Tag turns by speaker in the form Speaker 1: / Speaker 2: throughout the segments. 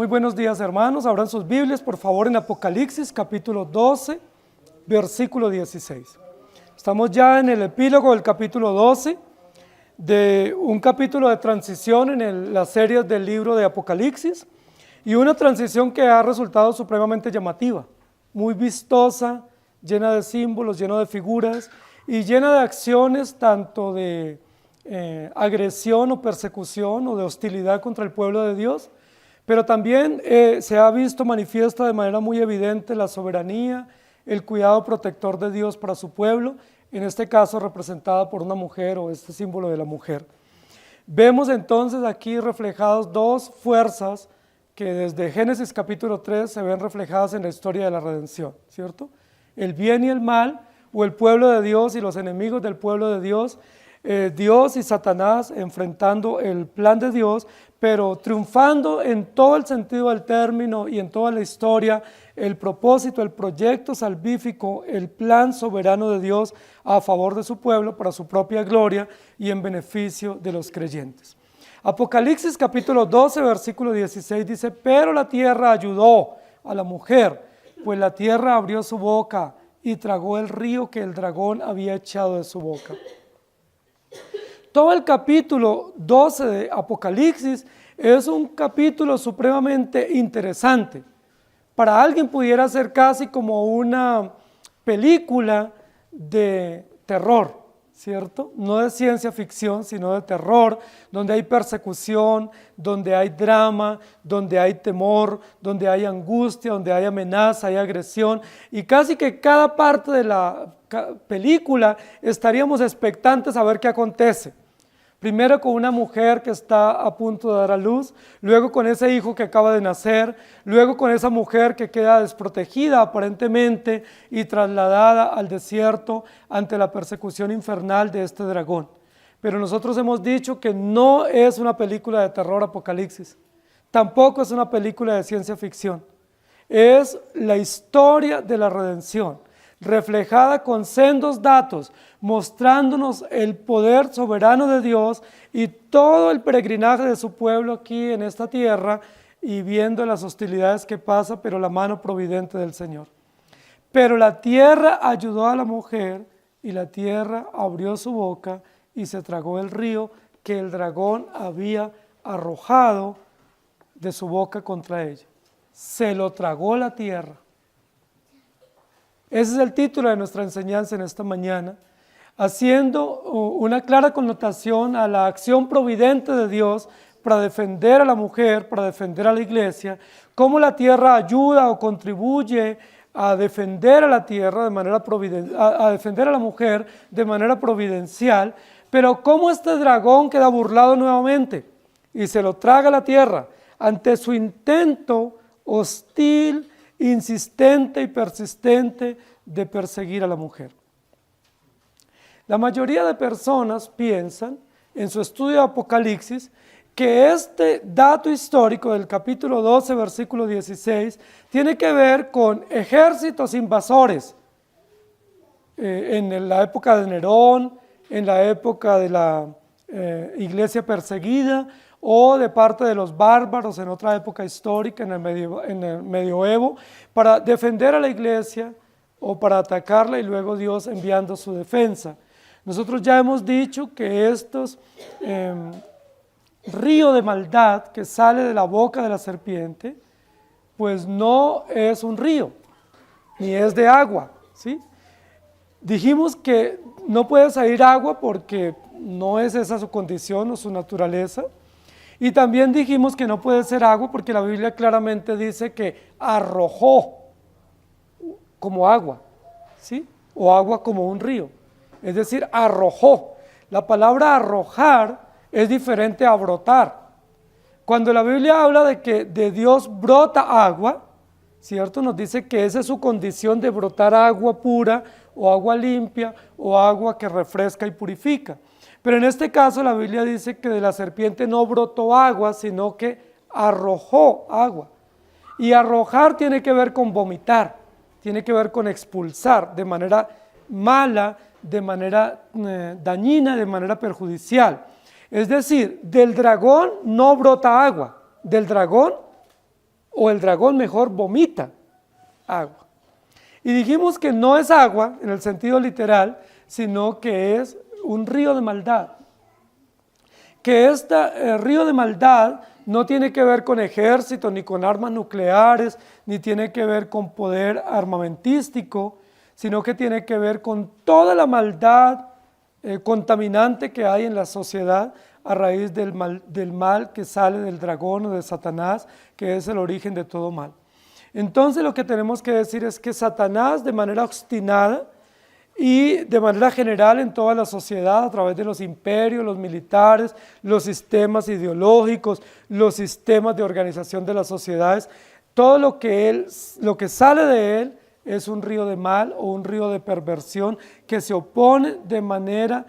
Speaker 1: Muy buenos días, hermanos. Abran sus Biblias, por favor, en Apocalipsis, capítulo 12, versículo 16. Estamos ya en el epílogo del capítulo 12, de un capítulo de transición en la serie del libro de Apocalipsis, y una transición que ha resultado supremamente llamativa, muy vistosa, llena de símbolos, llena de figuras, y llena de acciones tanto de agresión o persecución o de hostilidad contra el pueblo de Dios, pero también se ha visto manifiesta de manera muy evidente la soberanía, el cuidado protector de Dios para su pueblo, en este caso representada por una mujer o este símbolo de la mujer. Vemos entonces aquí reflejadas dos fuerzas que desde Génesis capítulo 3 se ven reflejadas en la historia de la redención, ¿cierto? El bien y el mal, o el pueblo de Dios y los enemigos del pueblo de Dios, Dios y Satanás enfrentando el plan de Dios, pero triunfando en todo el sentido del término y en toda la historia, el propósito, el proyecto salvífico, el plan soberano de Dios a favor de su pueblo, para su propia gloria y en beneficio de los creyentes. Apocalipsis capítulo 12, versículo 16 dice: pero la tierra ayudó a la mujer, pues la tierra abrió su boca y tragó el río que el dragón había echado de su boca. Todo el capítulo 12 de Apocalipsis es un capítulo supremamente interesante. Para alguien pudiera ser casi como una película de terror, ¿cierto? No de ciencia ficción, sino de terror, donde hay persecución, donde hay drama, donde hay temor, donde hay angustia, donde hay amenaza, hay agresión, y casi que cada parte de la película estaríamos expectantes a ver qué acontece. Primero con una mujer que está a punto de dar a luz, luego con ese hijo que acaba de nacer, luego con esa mujer que queda desprotegida aparentemente y trasladada al desierto ante la persecución infernal de este dragón. Pero nosotros hemos dicho que no es una película de terror Apocalipsis, tampoco es una película de ciencia ficción, es la historia de la redención, reflejada con sendos datos, mostrándonos el poder soberano de Dios y todo el peregrinaje de su pueblo aquí en esta tierra, y viendo las hostilidades que pasa, pero la mano providente del Señor. Pero la tierra ayudó a la mujer, y la tierra abrió su boca y se tragó el río que el dragón había arrojado de su boca contra ella. Se lo tragó la tierra. Ese es el título de nuestra enseñanza en esta mañana, haciendo una clara connotación a la acción providente de Dios para defender a la mujer, para defender a la iglesia, cómo la tierra ayuda o contribuye a defender a la tierra de manera a defender a la mujer de manera providencial, pero cómo este dragón queda burlado nuevamente y se lo traga la tierra ante su intento hostil, insistente y persistente de perseguir a la mujer. La mayoría de personas piensan, en su estudio de Apocalipsis, que este dato histórico del capítulo 12, versículo 16, tiene que ver con ejércitos invasores, en la época de Nerón, en la época de la iglesia perseguida, o de parte de los bárbaros en otra época histórica, en el medioevo, para defender a la iglesia o para atacarla, y luego Dios enviando su defensa. Nosotros ya hemos dicho que estos río de maldad que sale de la boca de la serpiente, pues no es un río, ni es de agua, ¿sí? Dijimos que no puede salir agua porque no es esa su condición o su naturaleza. Y también dijimos que no puede ser agua porque la Biblia claramente dice que arrojó como agua, ¿sí? O agua como un río, es decir, arrojó. La palabra arrojar es diferente a brotar. Cuando la Biblia habla de que de Dios brota agua, ¿cierto? Nos dice que esa es su condición de brotar agua pura o agua limpia o agua que refresca y purifica. Pero en este caso la Biblia dice que de la serpiente no brotó agua, sino que arrojó agua. Y arrojar tiene que ver con vomitar, tiene que ver con expulsar de manera mala, de manera dañina, de manera perjudicial. Es decir, del dragón no brota agua, del dragón o el dragón mejor vomita agua. Y dijimos que no es agua en el sentido literal, sino que es un río de maldad. Que este río de maldad no tiene que ver con ejércitos, ni con armas nucleares, ni tiene que ver con poder armamentístico, sino que tiene que ver con toda la maldad contaminante que hay en la sociedad a raíz del mal que sale del dragón o de Satanás, que es el origen de todo mal. Entonces lo que tenemos que decir es que Satanás, de manera obstinada y de manera general en toda la sociedad, a través de los imperios, los militares, los sistemas ideológicos, los sistemas de organización de las sociedades, todo lo que sale de él es un río de mal o un río de perversión que se opone de manera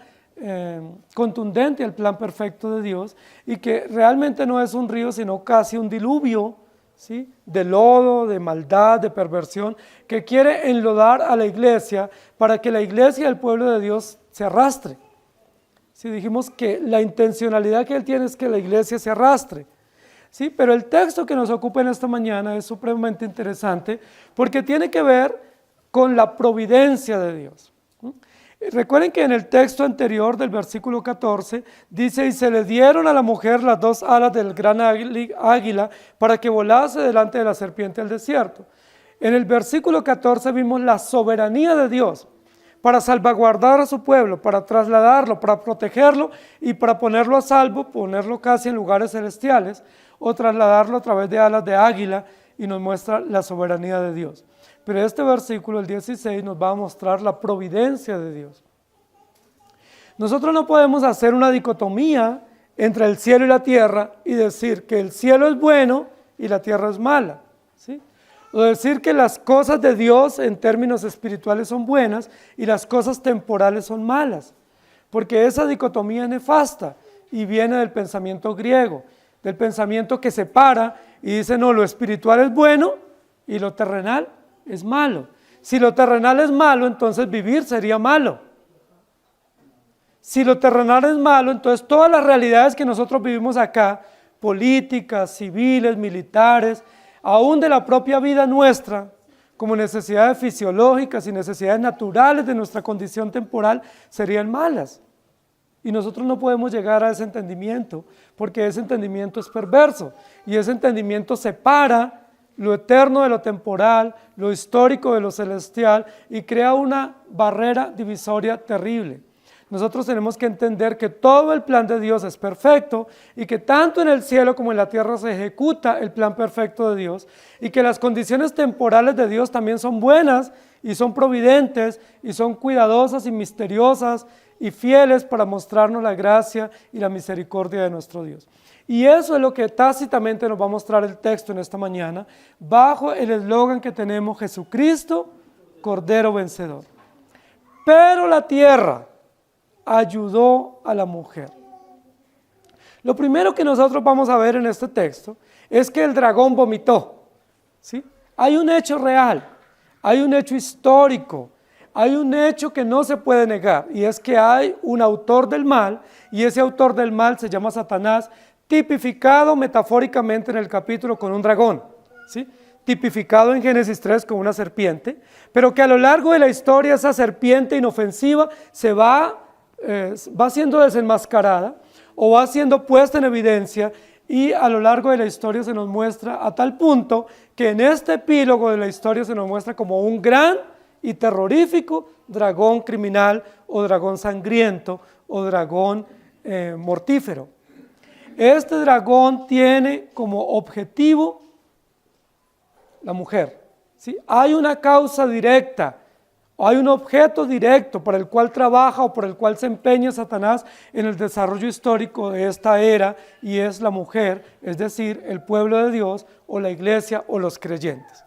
Speaker 1: contundente al plan perfecto de Dios, y que realmente no es un río sino casi un diluvio, ¿sí?, de lodo, de maldad, de perversión, que quiere enlodar a la iglesia para que la iglesia y el pueblo de Dios se arrastre. Sí, dijimos que la intencionalidad que él tiene es que la iglesia se arrastre. Sí, pero el texto que nos ocupa en esta mañana es supremamente interesante porque tiene que ver con la providencia de Dios. Recuerden que en el texto anterior del versículo 14 dice: y se le dieron a la mujer las dos alas del gran águila para que volase delante de la serpiente al desierto. En el versículo 14 vimos la soberanía de Dios para salvaguardar a su pueblo, para trasladarlo, para protegerlo y para ponerlo a salvo, ponerlo casi en lugares celestiales, o trasladarlo a través de alas de águila, y nos muestra la soberanía de Dios. Pero este versículo, el 16, nos va a mostrar la providencia de Dios. Nosotros no podemos hacer una dicotomía entre el cielo y la tierra y decir que el cielo es bueno y la tierra es mala, ¿sí? O decir que las cosas de Dios en términos espirituales son buenas y las cosas temporales son malas, porque esa dicotomía es nefasta y viene del pensamiento griego, del pensamiento que separa y dice: no, lo espiritual es bueno y lo terrenal es malo. Si lo terrenal es malo, entonces vivir sería malo. Si lo terrenal es malo, entonces todas las realidades que nosotros vivimos acá, políticas, civiles, militares, aún de la propia vida nuestra, como necesidades fisiológicas y necesidades naturales de nuestra condición temporal, serían malas. Y nosotros no podemos llegar a ese entendimiento, porque ese entendimiento es perverso, y ese entendimiento separa lo eterno de lo temporal, lo histórico de lo celestial, y crea una barrera divisoria terrible. Nosotros tenemos que entender que todo el plan de Dios es perfecto, y que tanto en el cielo como en la tierra se ejecuta el plan perfecto de Dios, y que las condiciones temporales de Dios también son buenas, y son providentes, y son cuidadosas y misteriosas, y fieles para mostrarnos la gracia y la misericordia de nuestro Dios. Y eso es lo que tácitamente nos va a mostrar el texto en esta mañana, bajo el eslogan que tenemos: Jesucristo, Cordero Vencedor. Pero la tierra ayudó a la mujer. Lo primero que nosotros vamos a ver en este texto es que el dragón vomitó, ¿sí? Hay un hecho real, hay un hecho histórico, hay un hecho que no se puede negar, y es que hay un autor del mal, y ese autor del mal se llama Satanás, tipificado metafóricamente en el capítulo con un dragón, ¿sí?, tipificado en Génesis 3 con una serpiente, pero que a lo largo de la historia esa serpiente inofensiva se va siendo desenmascarada o va siendo puesta en evidencia, y a lo largo de la historia se nos muestra a tal punto que en este epílogo de la historia se nos muestra como un gran y terrorífico dragón criminal, o dragón sangriento, o dragón mortífero. Este dragón tiene como objetivo la mujer, ¿sí? Hay una causa directa, hay un objeto directo para el cual trabaja o por el cual se empeña Satanás en el desarrollo histórico de esta era, y es la mujer, es decir, el pueblo de Dios, o la iglesia, o los creyentes.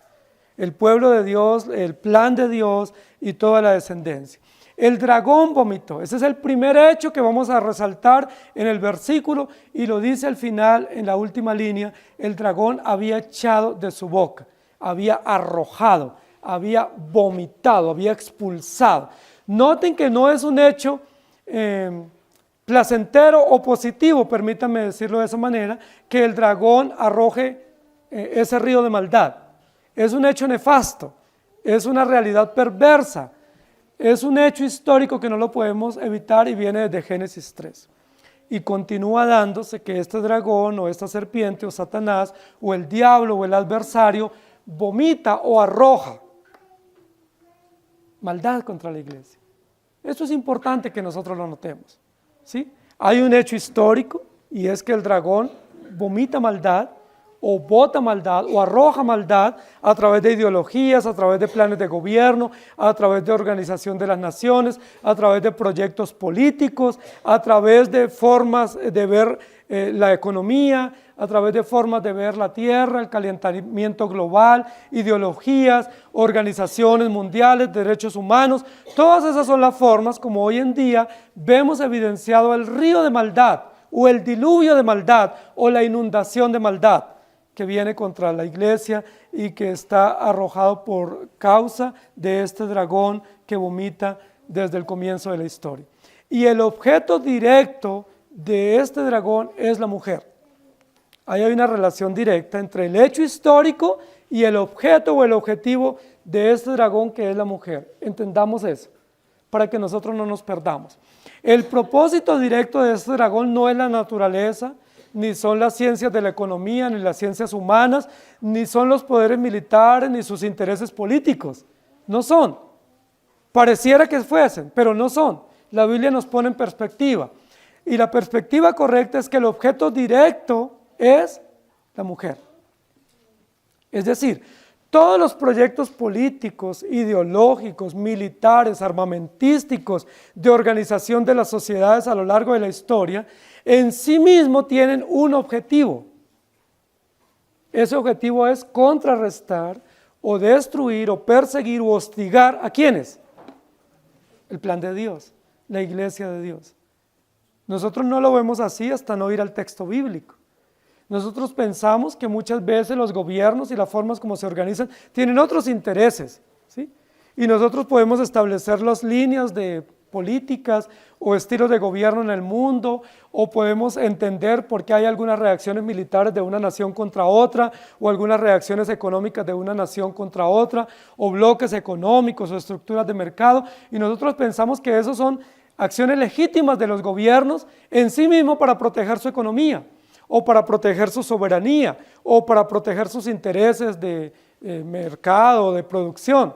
Speaker 1: El pueblo de Dios, el plan de Dios y toda la descendencia. El dragón vomitó. Ese es el primer hecho que vamos a resaltar en el versículo, y lo dice al final, en la última línea: el dragón había echado de su boca, había arrojado, había vomitado, había expulsado. Noten que no es un hecho placentero o positivo, permítanme decirlo de esa manera, que el dragón arroje ese río de maldad. Es un hecho nefasto, es una realidad perversa, es un hecho histórico que no lo podemos evitar y viene desde Génesis 3. Y continúa dándose que este dragón o esta serpiente o Satanás o el diablo o el adversario vomita o arroja maldad contra la iglesia. Esto es importante que nosotros lo notemos, ¿sí? Hay un hecho histórico y es que el dragón vomita maldad o bota maldad o arroja maldad a través de ideologías, a través de planes de gobierno, a través de organización de las naciones, a través de proyectos políticos, a través de formas de ver la economía, a través de formas de ver la tierra, el calentamiento global, ideologías, organizaciones mundiales, derechos humanos. Todas esas son las formas como hoy en día vemos evidenciado el río de maldad o el diluvio de maldad o la inundación de maldad que viene contra la iglesia y que está arrojado por causa de este dragón que vomita desde el comienzo de la historia. Y el objeto directo de este dragón es la mujer. Ahí hay una relación directa entre el hecho histórico y el objeto o el objetivo de este dragón que es la mujer. Entendamos eso, para que nosotros no nos perdamos. El propósito directo de este dragón no es la naturaleza, ni son las ciencias de la economía, ni las ciencias humanas, ni son los poderes militares, ni sus intereses políticos. No son. Pareciera que fuesen, pero no son. La Biblia nos pone en perspectiva. Y la perspectiva correcta es que el objeto directo es la mujer. Es decir, todos los proyectos políticos, ideológicos, militares, armamentísticos, de organización de las sociedades a lo largo de la historia, en sí mismo tienen un objetivo. Ese objetivo es contrarrestar o destruir o perseguir o hostigar ¿a quiénes? El plan de Dios, la iglesia de Dios. Nosotros no lo vemos así hasta no ir al texto bíblico. Nosotros pensamos que muchas veces los gobiernos y las formas como se organizan tienen otros intereses, ¿sí? Y nosotros podemos establecer las líneas de políticas o estilos de gobierno en el mundo, o podemos entender por qué hay algunas reacciones militares de una nación contra otra, o algunas reacciones económicas de una nación contra otra, o bloques económicos o estructuras de mercado, y nosotros pensamos que esos son acciones legítimas de los gobiernos en sí mismos para proteger su economía, o para proteger su soberanía, o para proteger sus intereses de mercado, de producción.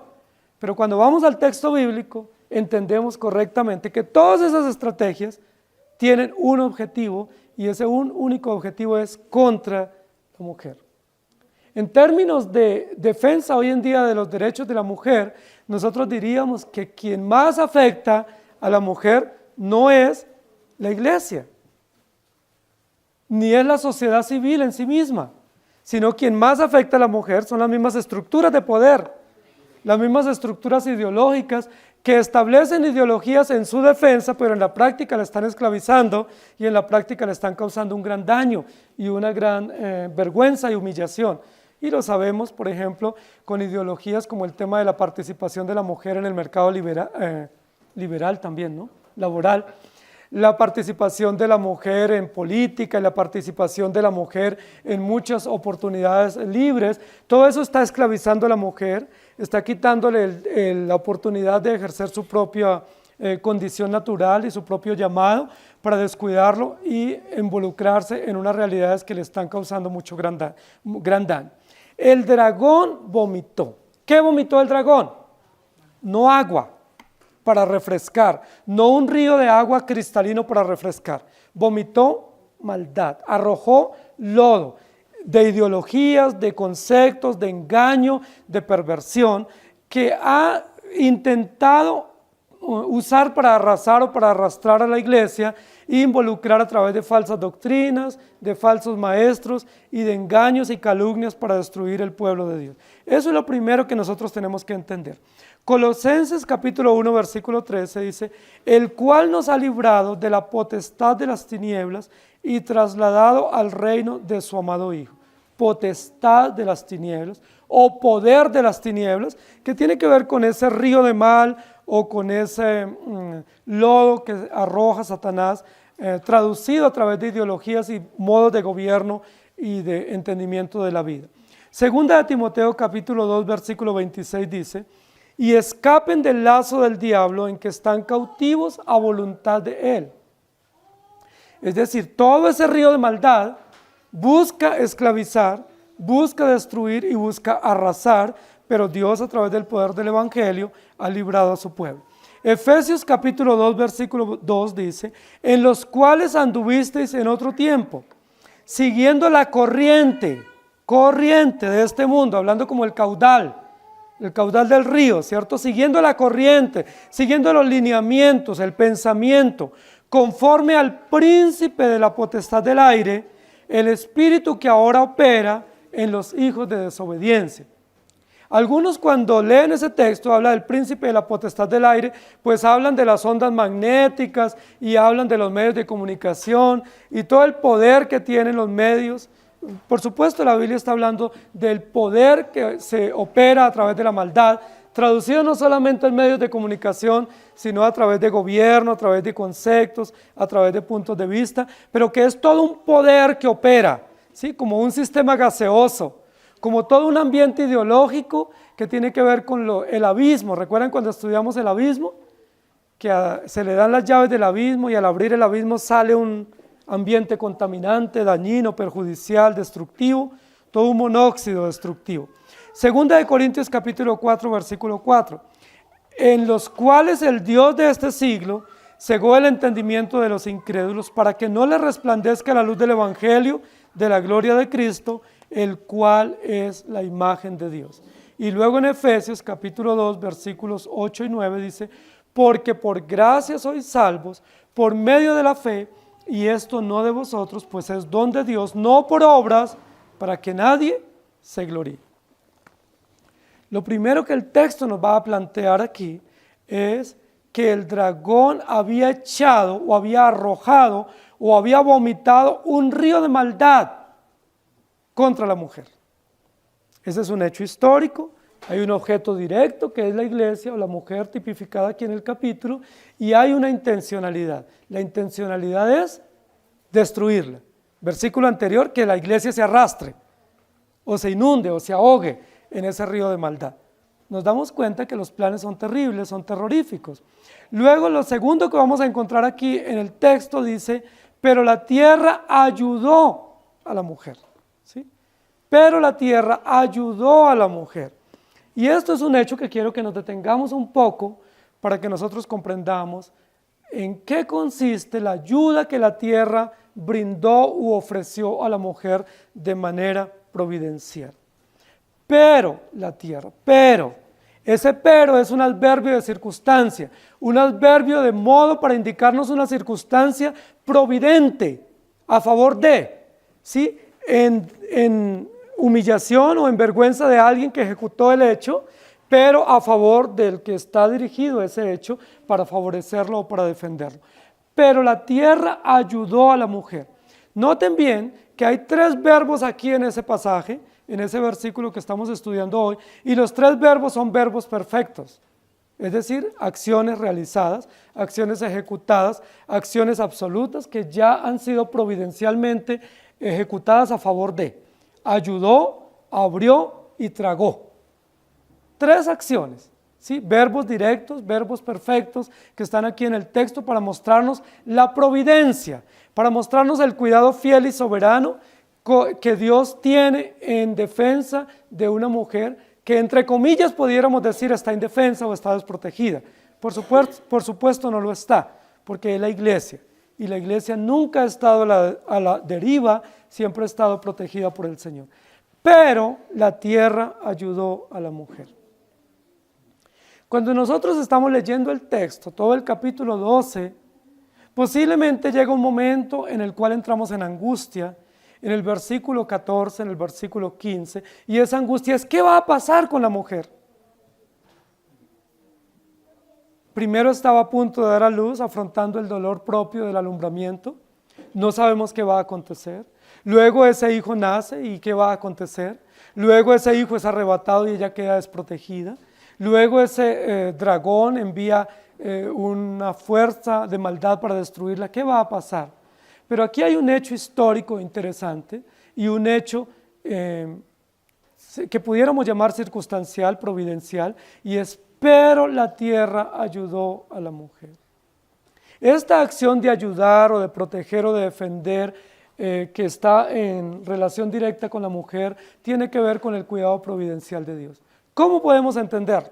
Speaker 1: Pero cuando vamos al texto bíblico, entendemos correctamente que todas esas estrategias tienen un objetivo, y ese un único objetivo es contra la mujer. En términos de defensa hoy en día de los derechos de la mujer, nosotros diríamos que quien más afecta a la mujer no es la iglesia, ni es la sociedad civil en sí misma, sino quien más afecta a la mujer son las mismas estructuras de poder, las mismas estructuras ideológicas que establecen ideologías en su defensa, pero en la práctica la están esclavizando y en la práctica le están causando un gran daño y una gran vergüenza y humillación. Y lo sabemos, por ejemplo, con ideologías como el tema de la participación de la mujer en el mercado liberal también, ¿no? Laboral. La participación de la mujer en política y la participación de la mujer en muchas oportunidades libres, todo eso está esclavizando a la mujer, está quitándole la oportunidad de ejercer su propia condición natural y su propio llamado para descuidarlo y involucrarse en unas realidades que le están causando mucho gran daño. El dragón vomitó. ¿Qué vomitó el dragón? No agua para refrescar, no un río de agua cristalino para refrescar. Vomitó maldad, arrojó lodo de ideologías, de conceptos, de engaño, de perversión, que ha intentado usar para arrasar o para arrastrar a la iglesia e involucrar a través de falsas doctrinas, de falsos maestros y de engaños y calumnias para destruir el pueblo de Dios. Eso es lo primero que nosotros tenemos que entender. Colosenses capítulo 1 versículo 13 dice, el cual nos ha librado de la potestad de las tinieblas y trasladado al reino de su amado Hijo. Potestad de las tinieblas o poder de las tinieblas, que tiene que ver con ese río de mal o con ese lodo que arroja Satanás, traducido a través de ideologías y modos de gobierno y de entendimiento de la vida. Segunda de Timoteo capítulo 2 versículo 26 dice, y escapen del lazo del diablo en que están cautivos a voluntad de él. Es decir, todo ese río de maldad busca esclavizar, busca destruir y busca arrasar, pero Dios a través del poder del Evangelio ha librado a su pueblo. Efesios capítulo 2 versículo 2 dice, en los cuales anduvisteis en otro tiempo, siguiendo la corriente de este mundo, hablando como el caudal del río, ¿cierto? Siguiendo la corriente, siguiendo los lineamientos, el pensamiento, conforme al príncipe de la potestad del aire, el espíritu que ahora opera en los hijos de desobediencia. Algunos cuando leen ese texto, habla del príncipe de la potestad del aire, pues hablan de las ondas magnéticas y hablan de los medios de comunicación y todo el poder que tienen los medios. Por supuesto, la Biblia está hablando del poder que se opera a través de la maldad, traducido no solamente en medios de comunicación, sino a través de gobierno, a través de conceptos, a través de puntos de vista, pero que es todo un poder que opera, ¿sí? Como un sistema gaseoso, como todo un ambiente ideológico que tiene que ver con el abismo. ¿Recuerdan cuando estudiamos el abismo? Que se le dan las llaves del abismo y al abrir el abismo sale un ambiente contaminante, dañino, perjudicial, destructivo, todo un monóxido destructivo. Segunda de Corintios capítulo 4, versículo 4, en los cuales el Dios de este siglo cegó el entendimiento de los incrédulos para que no les resplandezca la luz del Evangelio de la gloria de Cristo, el cual es la imagen de Dios. Y luego en Efesios capítulo 2, versículos 8 y 9 dice, porque por gracia sois salvos, por medio de la fe, y esto no de vosotros, pues es don de Dios, no por obras, para que nadie se gloríe. Lo primero que el texto nos va a plantear aquí es que el dragón había echado o había arrojado o había vomitado un río de maldad contra la mujer. Ese es un hecho histórico, hay un objeto directo que es la iglesia o la mujer tipificada aquí en el capítulo y hay una intencionalidad. La intencionalidad es destruirla. Versículo anterior, que la iglesia se arrastre o se inunde o se ahogue en ese río de maldad. Nos damos cuenta que los planes son terribles, son terroríficos. Luego lo segundo que vamos a encontrar aquí en el texto dice, pero la tierra ayudó a la mujer. ¿Sí? Pero la tierra ayudó a la mujer. Y esto es un hecho que quiero que nos detengamos un poco para que nosotros comprendamos en qué consiste la ayuda que la tierra brindó u ofreció a la mujer de manera providencial. Pero la tierra, ese pero es un adverbio de circunstancia, un adverbio de modo para indicarnos una circunstancia providente a favor de, ¿sí? En humillación o en vergüenza de alguien que ejecutó el hecho, pero a favor del que está dirigido ese hecho para favorecerlo o para defenderlo. Pero la tierra ayudó a la mujer. Noten bien que hay tres verbos aquí en ese pasaje, en ese versículo que estamos estudiando hoy, y los tres verbos son verbos perfectos, es decir, acciones realizadas, acciones ejecutadas, acciones absolutas que ya han sido providencialmente ejecutadas a favor de. Ayudó, abrió y tragó. Tres acciones, ¿sí? Verbos directos, verbos perfectos que están aquí en el texto para mostrarnos la providencia, para mostrarnos el cuidado fiel y soberano que Dios tiene en defensa de una mujer que entre comillas pudiéramos decir está indefensa o está desprotegida. Por supuesto no lo está, porque es la iglesia y la iglesia nunca ha estado a la deriva, siempre ha estado protegida por el Señor. Pero la tierra ayudó a la mujer. Cuando nosotros estamos leyendo el texto, todo el capítulo 12, posiblemente llega un momento en el cual entramos en angustia, en el versículo 14, en el versículo 15, y esa angustia es, ¿qué va a pasar con la mujer? Primero estaba a punto de dar a luz, afrontando el dolor propio del alumbramiento, no sabemos qué va a acontecer. Luego ese hijo nace y ¿qué va a acontecer? Luego ese hijo es arrebatado y ella queda desprotegida. Luego ese dragón envía una fuerza de maldad para destruirla. ¿Qué va a pasar? Pero aquí hay un hecho histórico interesante y un hecho que pudiéramos llamar circunstancial, providencial, y es, pero la tierra ayudó a la mujer. Esta acción de ayudar o de proteger o de defender, que está en relación directa con la mujer, tiene que ver con el cuidado providencial de Dios. ¿Cómo podemos entenderlo?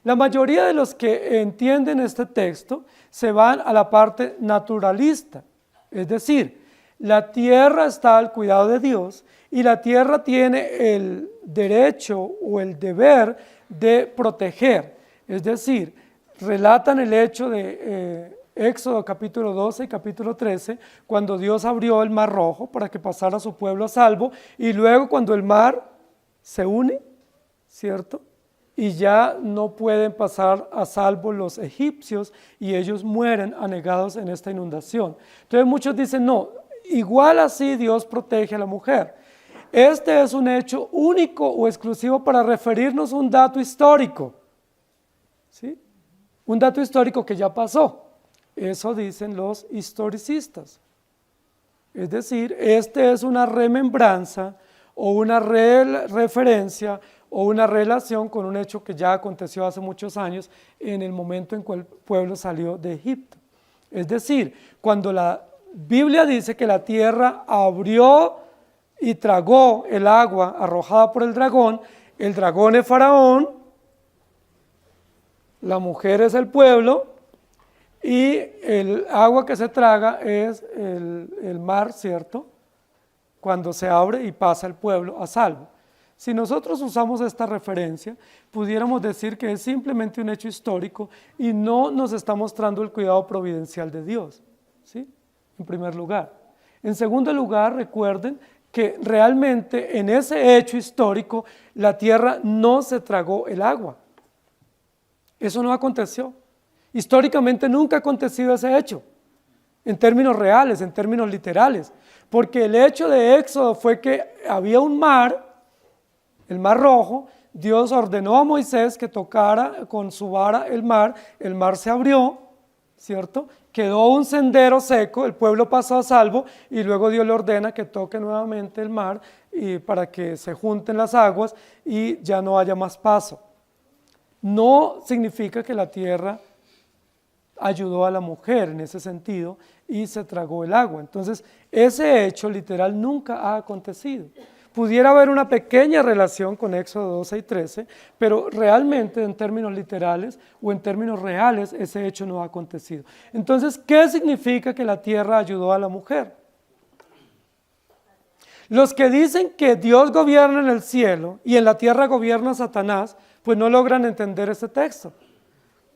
Speaker 1: La mayoría de los que entienden este texto se van a la parte naturalista, es decir, la tierra está al cuidado de Dios y la tierra tiene el derecho o el deber de proteger, es decir, relatan el hecho de Éxodo capítulo 12 y capítulo 13, cuando Dios abrió el mar rojo para que pasara su pueblo a salvo, y luego cuando el mar se une, ¿cierto? Y ya no pueden pasar a salvo los egipcios y ellos mueren anegados en esta inundación. Entonces muchos dicen, no, igual así Dios protege a la mujer. Este es un hecho único o exclusivo para referirnos a un dato histórico, ¿sí? Un dato histórico que ya pasó. Eso dicen los historicistas. Es decir, este es una remembranza o una referencia o una relación con un hecho que ya aconteció hace muchos años en el momento en que el pueblo salió de Egipto. Es decir, cuando la Biblia dice que la tierra abrió y tragó el agua arrojada por el dragón es Faraón, la mujer es el pueblo, y el agua que se traga es el mar, ¿cierto? Cuando se abre y pasa el pueblo a salvo. Si nosotros usamos esta referencia, pudiéramos decir que es simplemente un hecho histórico y no nos está mostrando el cuidado providencial de Dios, ¿sí? En primer lugar. En segundo lugar, recuerden que realmente en ese hecho histórico la tierra no se tragó el agua. Eso no aconteció. Históricamente nunca ha acontecido ese hecho, en términos reales, en términos literales, porque el hecho de Éxodo fue que había un mar, el mar rojo, Dios ordenó a Moisés que tocara con su vara el mar se abrió, ¿cierto? Quedó un sendero seco, el pueblo pasó a salvo y luego Dios le ordena que toque nuevamente el mar para que se junten las aguas y ya no haya más paso. No significa que la tierra ayudó a la mujer en ese sentido y se tragó el agua. Entonces, ese hecho literal nunca ha acontecido. Pudiera haber una pequeña relación con Éxodo 12 y 13, pero realmente en términos literales o en términos reales ese hecho no ha acontecido. Entonces, ¿qué significa que la tierra ayudó a la mujer? Los que dicen que Dios gobierna en el cielo y en la tierra gobierna Satanás, pues no logran entender este texto.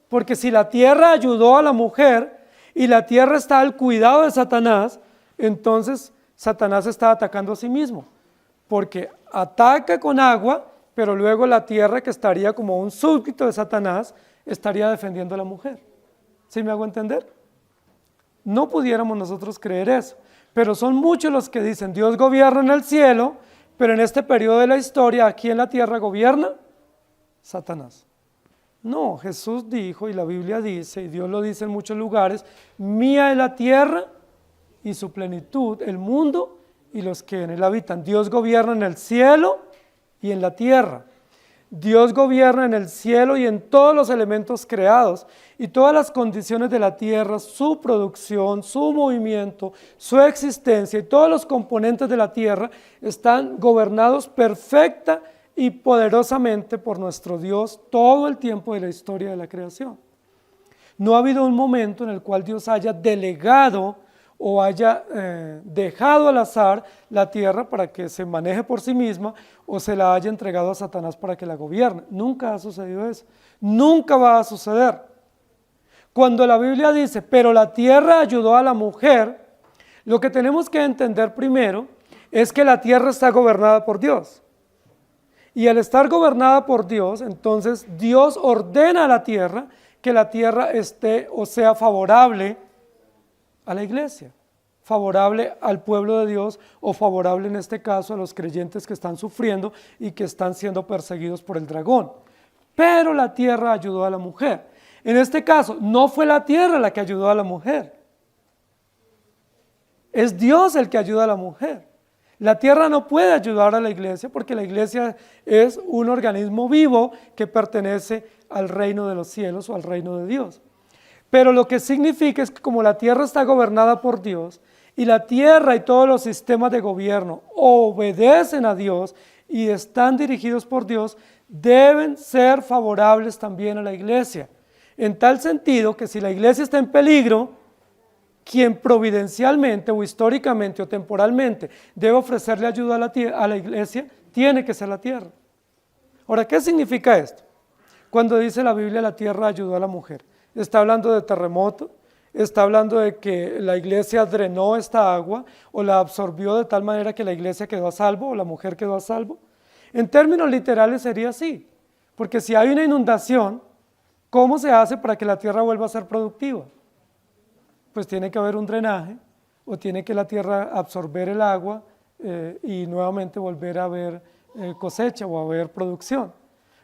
Speaker 1: Porque si la tierra ayudó a la mujer y la tierra está al cuidado de Satanás, entonces Satanás está atacando a sí mismo. Porque ataca con agua, pero luego la tierra, que estaría como un súbdito de Satanás, estaría defendiendo a la mujer. ¿Sí me hago entender? No pudiéramos nosotros creer eso, pero son muchos los que dicen Dios gobierna en el cielo, pero en este periodo de la historia, aquí en la tierra gobierna Satanás. No, Jesús dijo, y la Biblia dice, y Dios lo dice en muchos lugares, mía es la tierra y su plenitud, el mundo y los que en él habitan. Dios gobierna en el cielo y en la tierra. Dios gobierna en el cielo y en todos los elementos creados y todas las condiciones de la tierra, su producción, su movimiento, su existencia y todos los componentes de la tierra están gobernados perfecta y poderosamente por nuestro Dios todo el tiempo de la historia de la creación. No ha habido un momento en el cual Dios haya delegado o haya dejado al azar la tierra para que se maneje por sí misma o se la haya entregado a Satanás para que la gobierne. Nunca ha sucedido eso. Nunca va a suceder. Cuando la Biblia dice, pero la tierra ayudó a la mujer, lo que tenemos que entender primero es que la tierra está gobernada por Dios. Y al estar gobernada por Dios, entonces Dios ordena a la tierra que la tierra esté o sea favorable a la iglesia, favorable al pueblo de Dios o favorable en este caso a los creyentes que están sufriendo y que están siendo perseguidos por el dragón. Pero la tierra ayudó a la mujer. En este caso, no fue la tierra la que ayudó a la mujer. Es Dios el que ayuda a la mujer. La tierra no puede ayudar a la iglesia porque la iglesia es un organismo vivo que pertenece al reino de los cielos o al reino de Dios. Pero lo que significa es que como la tierra está gobernada por Dios y la tierra y todos los sistemas de gobierno obedecen a Dios y están dirigidos por Dios, deben ser favorables también a la iglesia. En tal sentido que si la iglesia está en peligro, quien providencialmente o históricamente o temporalmente debe ofrecerle ayuda a la iglesia, tiene que ser la tierra. Ahora, ¿qué significa esto? Cuando dice la Biblia la tierra ayudó a la mujer, ¿está hablando de terremoto? ¿Está hablando de que la iglesia drenó esta agua o la absorbió de tal manera que la iglesia quedó a salvo o la mujer quedó a salvo? En términos literales sería así, porque si hay una inundación, ¿cómo se hace para que la tierra vuelva a ser productiva? Pues tiene que haber un drenaje o tiene que la tierra absorber el agua y nuevamente volver a haber cosecha o a haber producción.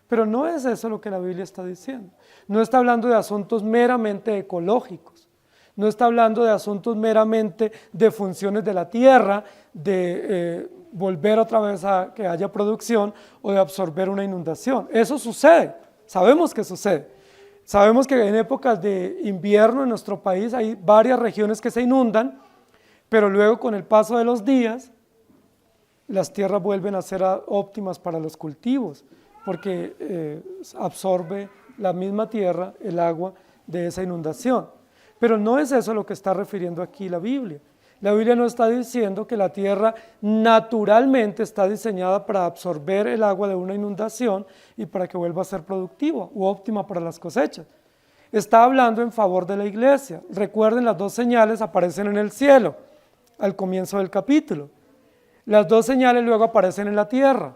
Speaker 1: Pero no es eso lo que la Biblia está diciendo. No está hablando de asuntos meramente ecológicos. No está hablando de asuntos meramente de funciones de la tierra, de volver otra vez a que haya producción o de absorber una inundación. Eso sucede, sabemos que sucede. Sabemos que en épocas de invierno en nuestro país hay varias regiones que se inundan, pero luego con el paso de los días, las tierras vuelven a ser óptimas para los cultivos, porque absorbe la misma tierra el agua de esa inundación. Pero no es eso lo que está refiriendo aquí la Biblia. La Biblia no está diciendo que la tierra naturalmente está diseñada para absorber el agua de una inundación y para que vuelva a ser productiva u óptima para las cosechas. Está hablando en favor de la iglesia. Recuerden, las dos señales aparecen en el cielo al comienzo del capítulo. Las dos señales luego aparecen en la tierra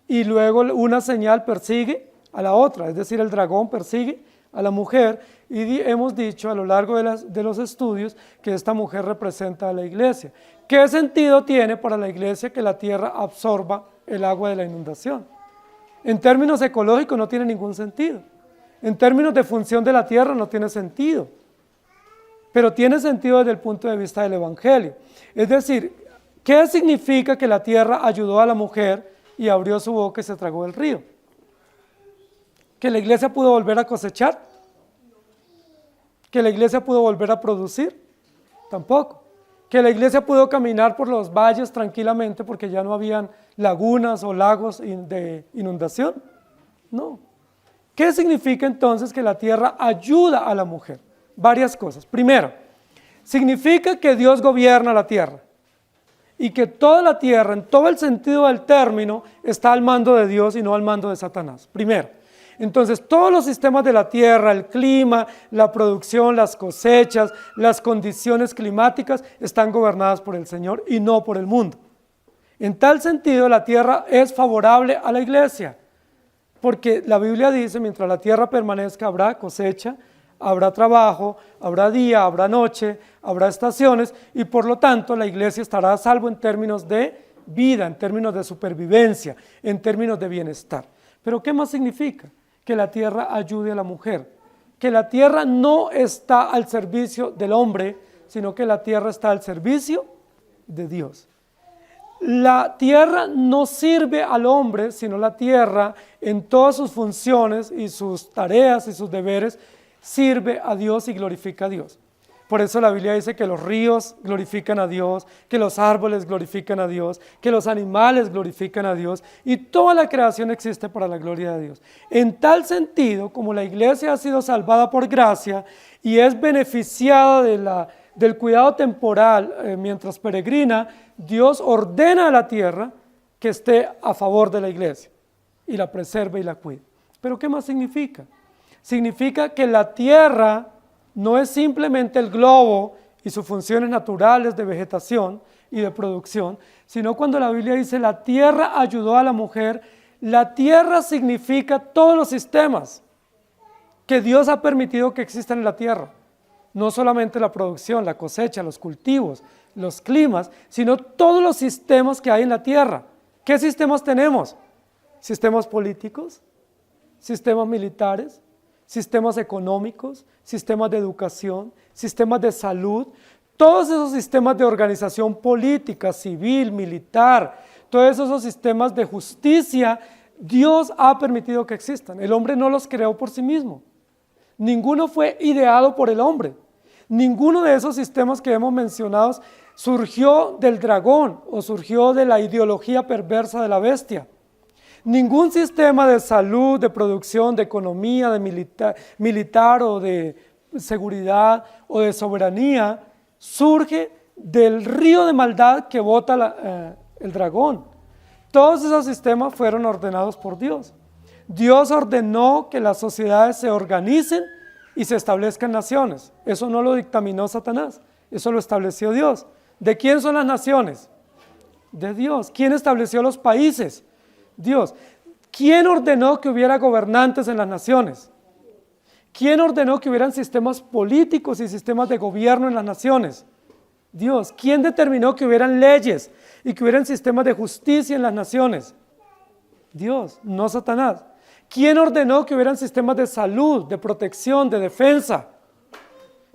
Speaker 1: y luego una señal persigue a la otra, es decir, el dragón persigue a la mujer y hemos dicho a lo largo de los estudios que esta mujer representa a la iglesia. ¿Qué sentido tiene para la iglesia que la tierra absorba el agua de la inundación? En términos ecológicos no tiene ningún sentido. En términos de función de la tierra no tiene sentido. Pero tiene sentido desde el punto de vista del Evangelio. Es decir, ¿qué significa que la tierra ayudó a la mujer y abrió su boca y se tragó el río? ¿Que la iglesia pudo volver a cosechar? ¿Que la iglesia pudo volver a producir? Tampoco. ¿Que la iglesia pudo caminar por los valles tranquilamente porque ya no habían lagunas o lagos de inundación? No. ¿Qué significa entonces que la tierra ayuda a la mujer? Varias cosas. Primero, significa que Dios gobierna la tierra y que toda la tierra, en todo el sentido del término, está al mando de Dios y no al mando de Satanás. Primero. Entonces, todos los sistemas de la tierra, el clima, la producción, las cosechas, las condiciones climáticas, están gobernadas por el Señor y no por el mundo. En tal sentido, la tierra es favorable a la iglesia, porque la Biblia dice, mientras la tierra permanezca, habrá cosecha, habrá trabajo, habrá día, habrá noche, habrá estaciones, y por lo tanto la iglesia estará a salvo en términos de vida, en términos de supervivencia, en términos de bienestar. ¿Pero qué más significa? Que la tierra ayude a la mujer, que la tierra no está al servicio del hombre, sino que la tierra está al servicio de Dios. La tierra no sirve al hombre, sino la tierra en todas sus funciones y sus tareas y sus deberes sirve a Dios y glorifica a Dios. Por eso la Biblia dice que los ríos glorifican a Dios, que los árboles glorifican a Dios, que los animales glorifican a Dios y toda la creación existe para la gloria de Dios. En tal sentido, como la iglesia ha sido salvada por gracia y es beneficiada del cuidado temporal mientras peregrina, Dios ordena a la tierra que esté a favor de la iglesia y la preserve y la cuide. ¿Pero qué más significa? Significa que la tierra no es simplemente el globo y sus funciones naturales de vegetación y de producción, sino cuando la Biblia dice la tierra ayudó a la mujer, la tierra significa todos los sistemas que Dios ha permitido que existan en la tierra. No solamente la producción, la cosecha, los cultivos, los climas, sino todos los sistemas que hay en la tierra. ¿Qué sistemas tenemos? Sistemas políticos, sistemas militares, sistemas económicos, sistemas de educación, sistemas de salud. todos esos sistemas de organización política, civil, militar, todos esos sistemas de justicia, Dios ha permitido que existan. El hombre no los creó por sí mismo. Ninguno fue ideado por el hombre. Ninguno de esos sistemas que hemos mencionado surgió del dragón o surgió de la ideología perversa de la bestia. Ningún sistema de salud, de producción, de economía, de militar o de seguridad o de soberanía surge del río de maldad que bota el dragón. Todos esos sistemas fueron ordenados por Dios. Dios ordenó que las sociedades se organicen y se establezcan naciones. Eso no lo dictaminó Satanás, eso lo estableció Dios. ¿De quién son las naciones? De Dios. ¿Quién estableció los países? Dios. ¿Quién ordenó que hubiera gobernantes en las naciones? ¿Quién ordenó que hubieran sistemas políticos y sistemas de gobierno en las naciones? Dios. ¿Quién determinó que hubieran leyes y que hubieran sistemas de justicia en las naciones? Dios, no Satanás. ¿Quién ordenó que hubieran sistemas de salud, de protección, de defensa?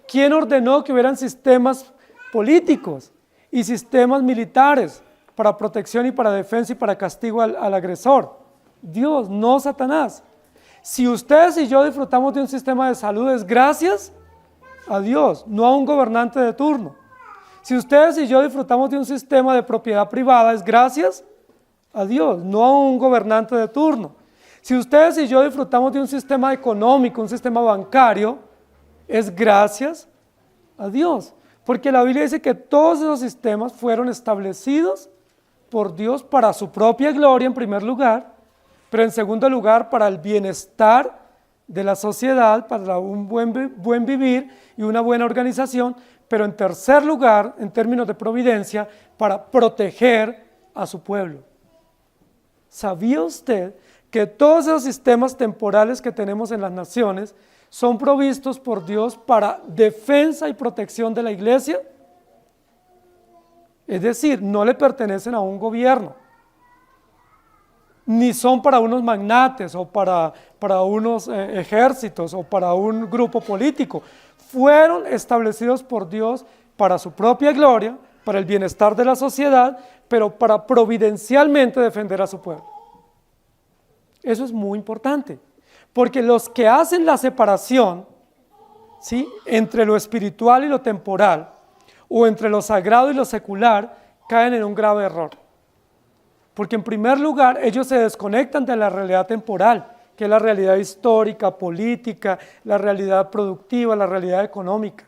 Speaker 1: ¿Quién ordenó que hubieran sistemas políticos y sistemas militares para protección y para defensa y para castigo al agresor? Dios, no Satanás. Si ustedes y yo disfrutamos de un sistema de salud es gracias a Dios, no a un gobernante de turno. Si ustedes y yo disfrutamos de un sistema de propiedad privada es gracias a Dios, no a un gobernante de turno. Si ustedes y yo disfrutamos de un sistema económico, un sistema bancario, es gracias a Dios. Porque la Biblia dice que todos esos sistemas fueron establecidos por Dios para su propia gloria en primer lugar, pero en segundo lugar para el bienestar de la sociedad, para un buen vivir y una buena organización, pero en tercer lugar, en términos de providencia, para proteger a su pueblo. ¿Sabía usted que todos esos sistemas temporales que tenemos en las naciones son provistos por Dios para defensa y protección de la iglesia? Es decir, no le pertenecen a un gobierno, ni son para unos magnates o para unos ejércitos o para un grupo político. Fueron establecidos por Dios para su propia gloria, para el bienestar de la sociedad, pero para providencialmente defender a su pueblo. Eso es muy importante, porque los que hacen la separación, ¿sí?, entre lo espiritual y lo temporal, o entre lo sagrado y lo secular, caen en un grave error. Porque en primer lugar, ellos se desconectan de la realidad temporal, que es la realidad histórica, política, la realidad productiva, la realidad económica.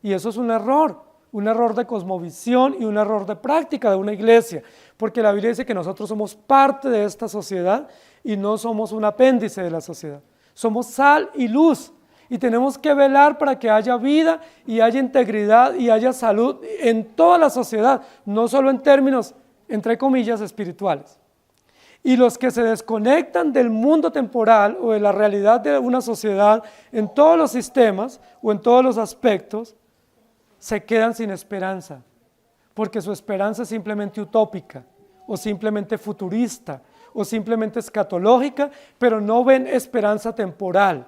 Speaker 1: Y eso es un error de cosmovisión y un error de práctica de una iglesia, porque la Biblia dice que nosotros somos parte de esta sociedad y no somos un apéndice de la sociedad. Somos sal y luz y tenemos que velar para que haya vida y haya integridad y haya salud en toda la sociedad, no solo en términos, entre comillas, espirituales. Y los que se desconectan del mundo temporal o de la realidad de una sociedad en todos los sistemas o en todos los aspectos, se quedan sin esperanza, porque su esperanza es simplemente utópica o simplemente futurista o simplemente escatológica, pero no ven esperanza temporal.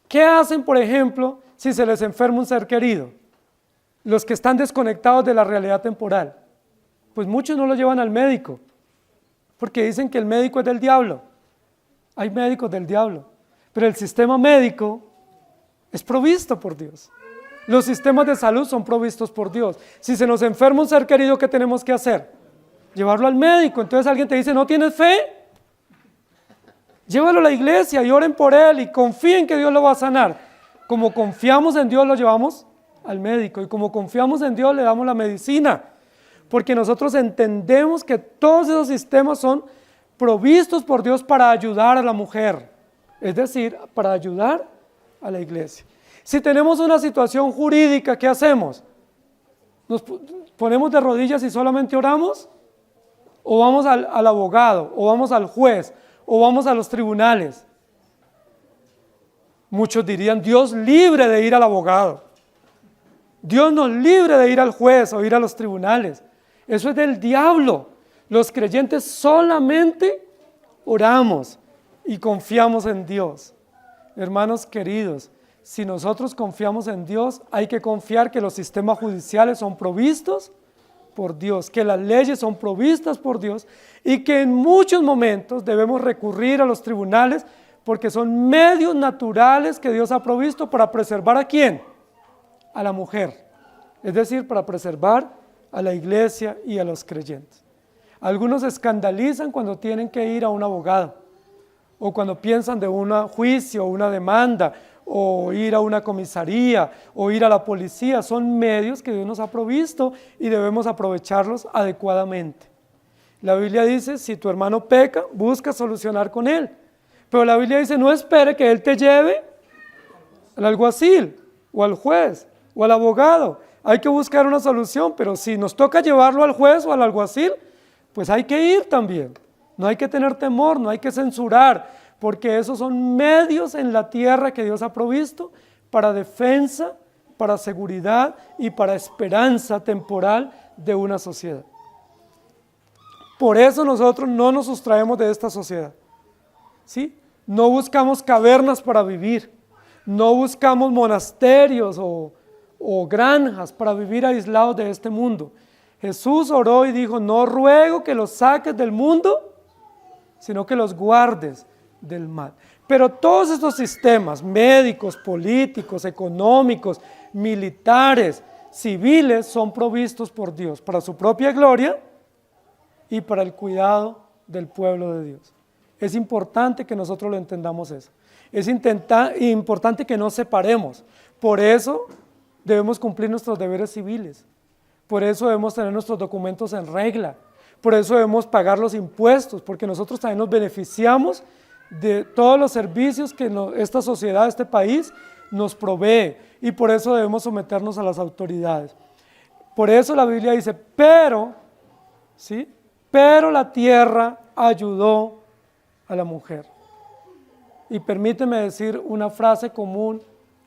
Speaker 1: ¿Qué hacen, por ejemplo, si se les enferma un ser querido? Los que están desconectados de la realidad temporal. Pues muchos no lo llevan al médico, porque dicen que el médico es del diablo. Hay médicos del diablo, pero el sistema médico es provisto por Dios. Los sistemas de salud son provistos por Dios. Si se nos enferma un ser querido, ¿qué tenemos que hacer? Llevarlo al médico. Entonces alguien te dice, ¿no tienes fe? Llévalo a la iglesia y oren por él y confíen que Dios lo va a sanar. Como confiamos en Dios, lo llevamos al médico, y como confiamos en Dios, le damos la medicina, porque nosotros entendemos que todos esos sistemas son provistos por Dios para ayudar a la mujer, es decir, para ayudar a la iglesia. Si tenemos una situación jurídica, ¿qué hacemos? ¿Nos ponemos de rodillas y solamente oramos? ¿O vamos al abogado? ¿O vamos al juez? ¿O vamos a los tribunales? Muchos dirían, Dios libre de ir al abogado. Dios nos libre de ir al juez o ir a los tribunales. Eso es del diablo. Los creyentes solamente oramos y confiamos en Dios. Hermanos queridos, si nosotros confiamos en Dios, hay que confiar que los sistemas judiciales son provistos por Dios, que las leyes son provistas por Dios y que en muchos momentos debemos recurrir a los tribunales porque son medios naturales que Dios ha provisto para preservar ¿a quién? A la mujer, es decir, para preservar a la iglesia y a los creyentes. Algunos se escandalizan cuando tienen que ir a un abogado o cuando piensan de un juicio o una demanda o ir a una comisaría o ir a la policía. Son medios que Dios nos ha provisto y debemos aprovecharlos adecuadamente. La Biblia dice, si tu hermano peca, busca solucionar con él. Pero la Biblia dice, no espere que él te lleve al alguacil o al juez o al abogado. Hay que buscar una solución, pero si nos toca llevarlo al juez o al alguacil, pues hay que ir también. No hay que tener temor, no hay que censurar, porque esos son medios en la tierra que Dios ha provisto para defensa, para seguridad y para esperanza temporal de una sociedad. Por eso nosotros no nos sustraemos de esta sociedad, ¿sí? No buscamos cavernas para vivir, no buscamos monasterios o granjas para vivir aislados de este mundo. Jesús oró y dijo, no ruego que los saques del mundo, sino que los guardes del mal. Pero todos estos sistemas médicos, políticos, económicos, militares, civiles, son provistos por Dios para su propia gloria y para el cuidado del pueblo de Dios. Es importante que nosotros lo entendamos eso. Es importante que no separemos. Por eso debemos cumplir nuestros deberes civiles. Por eso debemos tener nuestros documentos en regla. Por eso debemos pagar los impuestos, porque nosotros también nos beneficiamos de todos los servicios que esta sociedad, este país, nos provee. Y por eso debemos someternos a las autoridades. Por eso la Biblia dice, pero la tierra ayudó a la mujer. Y permíteme decir una frase común,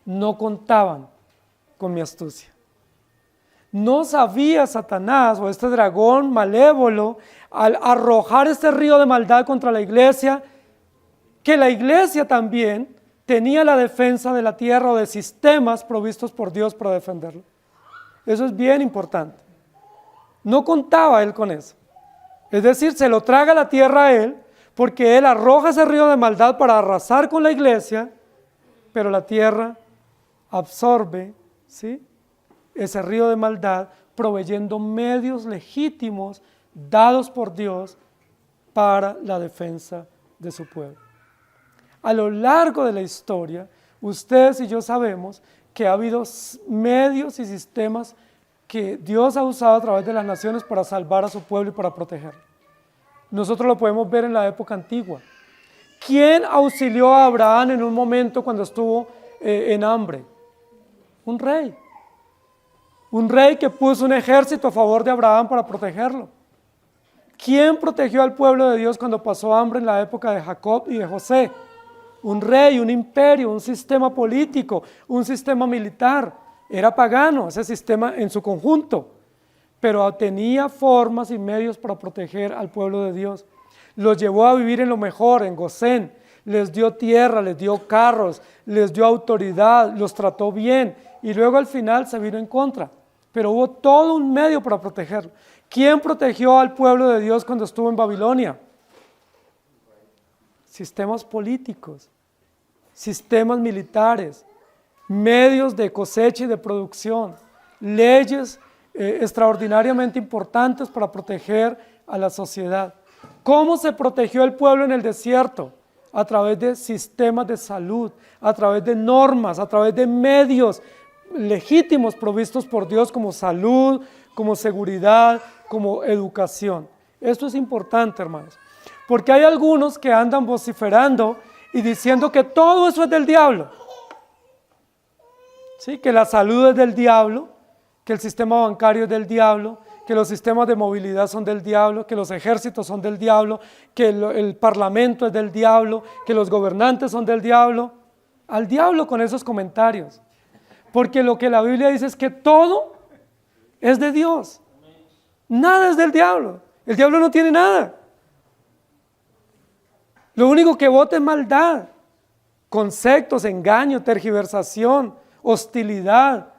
Speaker 1: no contaban con mi astucia. No sabía Satanás o este dragón malévolo al arrojar este río de maldad contra la iglesia, que la iglesia también tenía la defensa de la tierra o de sistemas provistos por Dios para defenderlo. Eso es bien importante. No contaba él con eso. Es decir, se lo traga la tierra a él, porque él arroja ese río de maldad para arrasar con la iglesia, pero la tierra absorbe, ese río de maldad, proveyendo medios legítimos dados por Dios para la defensa de su pueblo. A lo largo de la historia, ustedes y yo sabemos que ha habido medios y sistemas que Dios ha usado a través de las naciones para salvar a su pueblo y para protegerlo. Nosotros lo podemos ver en la época antigua. ¿Quién auxilió a Abraham en un momento cuando estuvo en hambre? Un rey. Un rey que puso un ejército a favor de Abraham para protegerlo. ¿Quién protegió al pueblo de Dios cuando pasó hambre en la época de Jacob y de José? Un rey, un imperio, un sistema político, un sistema militar. Era pagano ese sistema en su conjunto, pero tenía formas y medios para proteger al pueblo de Dios. Los llevó a vivir en lo mejor, en Gosén. Les dio tierra, les dio carros, les dio autoridad, los trató bien y luego al final se vino en contra. Pero hubo todo un medio para protegerlo. ¿Quién protegió al pueblo de Dios cuando estuvo en Babilonia? Sistemas políticos, sistemas militares, medios de cosecha y de producción, leyes extraordinariamente importantes para proteger a la sociedad. ¿Cómo se protegió el pueblo en el desierto? A través de sistemas de salud, a través de normas, a través de medios legítimos provistos por Dios como salud, como seguridad, como educación. Esto es importante, hermanos, porque hay algunos que andan vociferando y diciendo que todo eso es del diablo. ¿Sí? Que la salud es del diablo, que el sistema bancario es del diablo, que los sistemas de movilidad son del diablo, que los ejércitos son del diablo, que el parlamento es del diablo, que los gobernantes son del diablo. Al diablo con esos comentarios. Porque lo que la Biblia dice es que todo es de Dios. Nada es del diablo. El diablo no tiene nada. Lo único que vota es maldad. conceptos, engaño, tergiversación, hostilidad,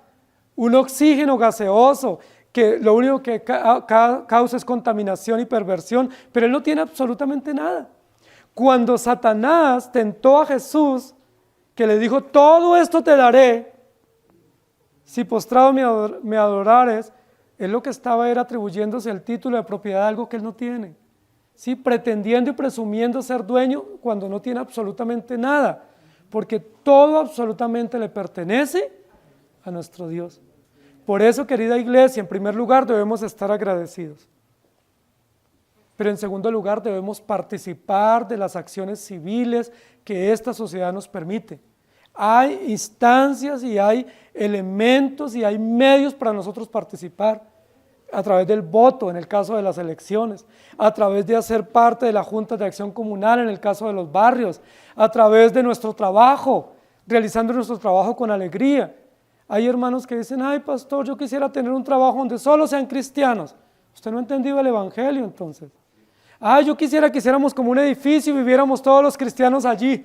Speaker 1: un oxígeno gaseoso que lo único que causa es contaminación y perversión, pero él no tiene absolutamente nada. Cuando Satanás tentó a Jesús, que le dijo, todo esto te daré, si postrado me adorares, él lo que estaba era atribuyéndose el título de propiedad de algo que él no tiene, ¿sí? Pretendiendo y presumiendo ser dueño cuando no tiene absolutamente nada, porque todo absolutamente le pertenece a nuestro Dios. Por eso, querida iglesia, en primer lugar debemos estar agradecidos, pero en segundo lugar debemos participar de las acciones civiles que esta sociedad nos permite. Hay instancias y hay elementos y hay medios para nosotros participar, a través del voto en el caso de las elecciones, a través de hacer parte de la Junta de Acción Comunal en el caso de los barrios, a través de nuestro trabajo, realizando nuestro trabajo con alegría. Hay hermanos que dicen, ay pastor, yo quisiera tener un trabajo donde solo sean cristianos. Usted no ha entendido el evangelio entonces. Yo quisiera que hiciéramos como un edificio y viviéramos todos los cristianos allí,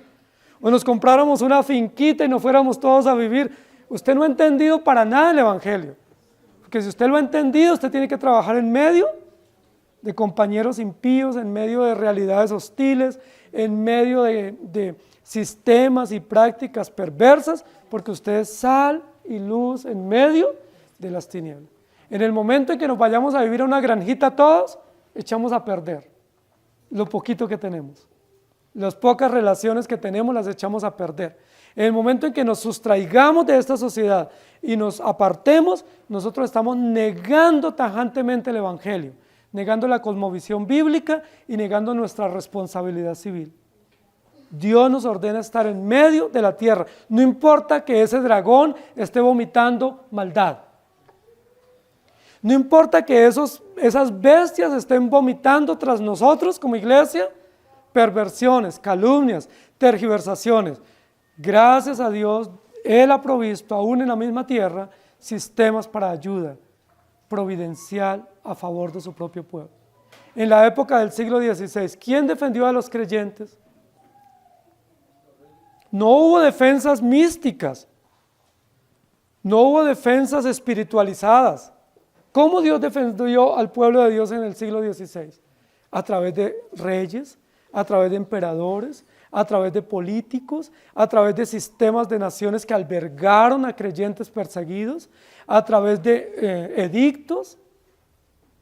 Speaker 1: o nos compráramos una finquita y nos fuéramos todos a vivir. Usted no ha entendido para nada el evangelio, porque si usted lo ha entendido, usted tiene que trabajar en medio de compañeros impíos, en medio de realidades hostiles, en medio de sistemas y prácticas perversas, porque usted es sal y luz en medio de las tinieblas. En el momento en que nos vayamos a vivir a una granjita todos, echamos a perder lo poquito que tenemos. Las pocas relaciones que tenemos las echamos a perder. En el momento en que nos sustraigamos de esta sociedad y nos apartemos, nosotros estamos negando tajantemente el evangelio, negando la cosmovisión bíblica y negando nuestra responsabilidad civil. Dios nos ordena estar en medio de la tierra, no importa que ese dragón esté vomitando maldad, no importa que esas bestias estén vomitando tras nosotros como iglesia, perversiones, calumnias, tergiversaciones. Gracias a Dios, Él ha provisto aún en la misma tierra sistemas para ayuda providencial a favor de su propio pueblo. En la época del siglo XVI, ¿quién defendió a los creyentes? No hubo defensas místicas, no hubo defensas espiritualizadas. ¿Cómo Dios defendió al pueblo de Dios en el siglo XVI? A través de reyes, a través de emperadores, a través de políticos, a través de sistemas de naciones que albergaron a creyentes perseguidos, a través de edictos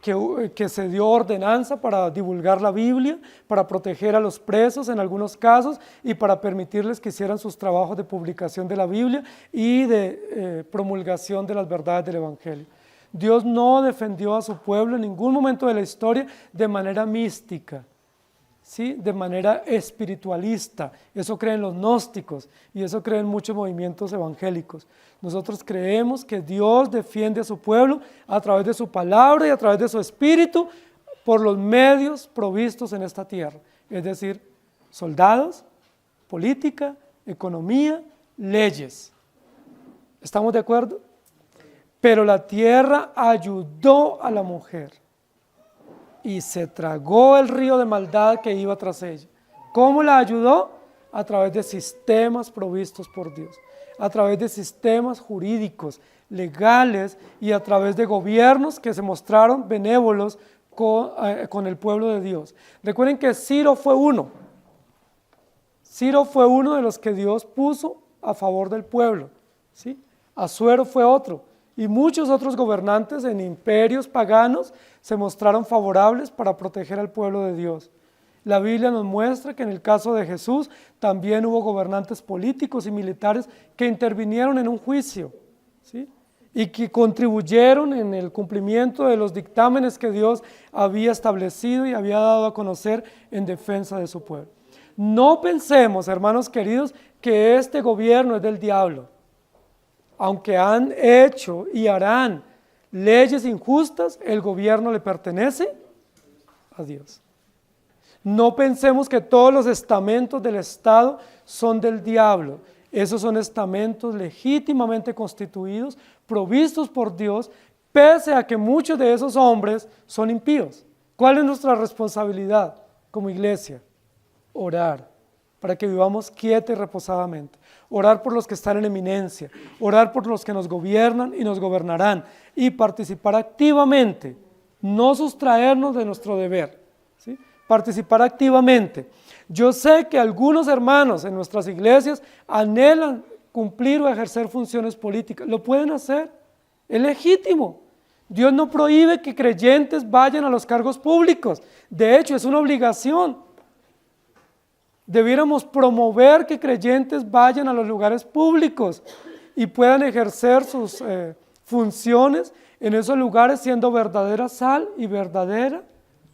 Speaker 1: que se dio ordenanza para divulgar la Biblia, para proteger a los presos en algunos casos y para permitirles que hicieran sus trabajos de publicación de la Biblia y de promulgación de las verdades del Evangelio. Dios no defendió a su pueblo en ningún momento de la historia de manera mística, ¿sí? De manera espiritualista. Eso creen los gnósticos y eso creen muchos movimientos evangélicos. Nosotros creemos que Dios defiende a su pueblo a través de su palabra y a través de su espíritu por los medios provistos en esta tierra, es decir, soldados, política, economía, leyes. ¿Estamos de acuerdo? Pero la tierra ayudó a la mujer y se tragó el río de maldad que iba tras ella. ¿Cómo la ayudó? A través de sistemas provistos por Dios, a través de sistemas jurídicos, legales y a través de gobiernos que se mostraron benévolos con el pueblo de Dios. Recuerden que Ciro fue uno de los que Dios puso a favor del pueblo, ¿sí? Asuero fue otro. Y muchos otros gobernantes en imperios paganos se mostraron favorables para proteger al pueblo de Dios. La Biblia nos muestra que en el caso de Jesús también hubo gobernantes políticos y militares que intervinieron en un juicio, ¿sí? Y que contribuyeron en el cumplimiento de los dictámenes que Dios había establecido y había dado a conocer en defensa de su pueblo. No pensemos, hermanos queridos, que este gobierno es del diablo. Aunque han hecho y harán leyes injustas, el gobierno le pertenece a Dios. No pensemos que todos los estamentos del Estado son del diablo. Esos son estamentos legítimamente constituidos, provistos por Dios, pese a que muchos de esos hombres son impíos. ¿Cuál es nuestra responsabilidad como iglesia? Orar para que vivamos quieta y reposadamente. Orar por los que están en eminencia, orar por los que nos gobiernan y nos gobernarán, y participar activamente, no sustraernos de nuestro deber, ¿sí? Participar activamente. Yo sé que algunos hermanos en nuestras iglesias anhelan cumplir o ejercer funciones políticas. Lo pueden hacer, es legítimo. Dios no prohíbe que creyentes vayan a los cargos públicos. De hecho, es una obligación. Debiéramos promover que creyentes vayan a los lugares públicos y puedan ejercer sus funciones en esos lugares, siendo verdadera sal y verdadera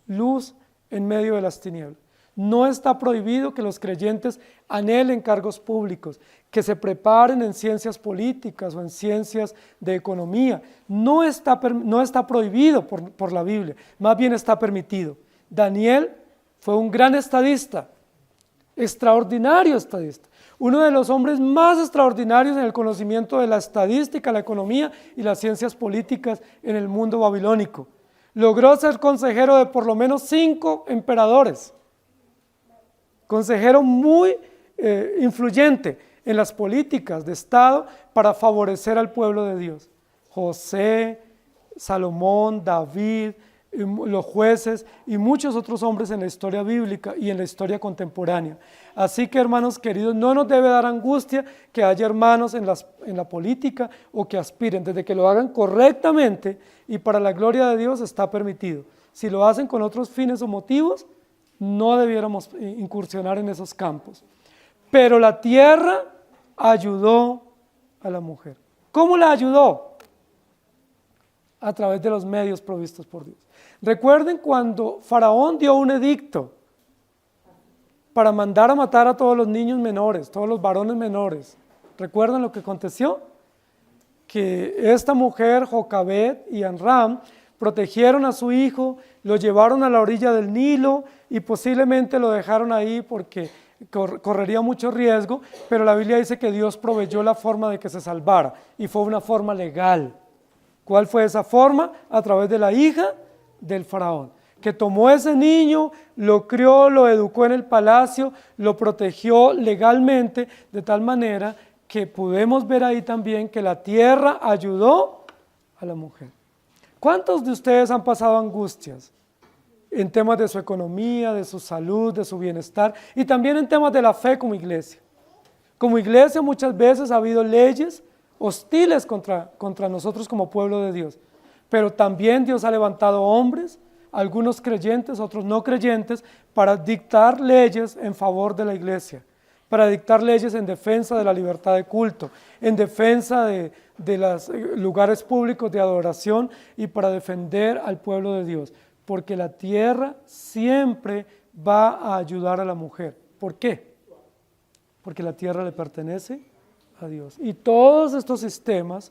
Speaker 1: luz en medio de las tinieblas. No está prohibido que los creyentes anhelen cargos públicos, que se preparen en ciencias políticas o en ciencias de economía. No está prohibido por la Biblia, más bien está permitido. Daniel fue un gran estadista, extraordinario estadista, uno de los hombres más extraordinarios en el conocimiento de la estadística, la economía y las ciencias políticas en el mundo babilónico. Logró ser consejero de por lo menos 5 emperadores, consejero muy influyente en las políticas de Estado para favorecer al pueblo de Dios. José, Salomón, David, los jueces y muchos otros hombres en la historia bíblica y en la historia contemporánea. Así que, hermanos queridos, no nos debe dar angustia que haya hermanos en la política o que aspiren, desde que lo hagan correctamente y para la gloria de Dios está permitido. Si lo hacen con otros fines o motivos, no debiéramos incursionar en esos campos. Pero la tierra ayudó a la mujer. ¿Cómo la ayudó? A través de los medios provistos por Dios. Recuerden cuando Faraón dio un edicto para mandar a matar a todos los niños menores, todos los varones menores. ¿Recuerdan lo que aconteció? Que esta mujer, Jocabed y Amram, protegieron a su hijo, lo llevaron a la orilla del Nilo y posiblemente lo dejaron ahí porque correría mucho riesgo, pero la Biblia dice que Dios proveyó la forma de que se salvara y fue una forma legal. ¿Cuál fue esa forma? A través de la hija del faraón, que tomó ese niño, lo crió, lo educó en el palacio, lo protegió legalmente, de tal manera que podemos ver ahí también que la tierra ayudó a la mujer. ¿Cuántos de ustedes han pasado angustias en temas de su economía, de su salud, de su bienestar y también en temas de la fe como iglesia? Como iglesia muchas veces ha habido leyes hostiles contra nosotros como pueblo de Dios, pero también Dios ha levantado hombres, algunos creyentes, otros no creyentes, para dictar leyes en favor de la iglesia, para dictar leyes en defensa de la libertad de culto, en defensa de los lugares públicos de adoración y para defender al pueblo de Dios, porque la tierra siempre va a ayudar a la mujer. ¿Por qué? Porque la tierra le pertenece a Dios. Y todos estos sistemas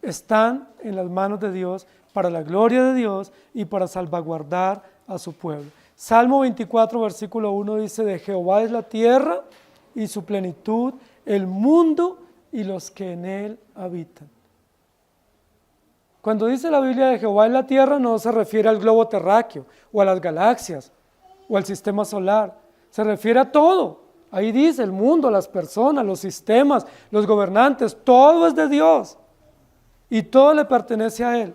Speaker 1: están en las manos de Dios para la gloria de Dios y para salvaguardar a su pueblo. Salmo 24, versículo 1 dice: de Jehová es la tierra y su plenitud, el mundo y los que en él habitan. Cuando dice la Biblia de Jehová es la tierra, no se refiere al globo terráqueo o a las galaxias o al sistema solar, se refiere a todo. Ahí dice el mundo, las personas, los sistemas, los gobernantes, todo es de Dios y todo le pertenece a Él.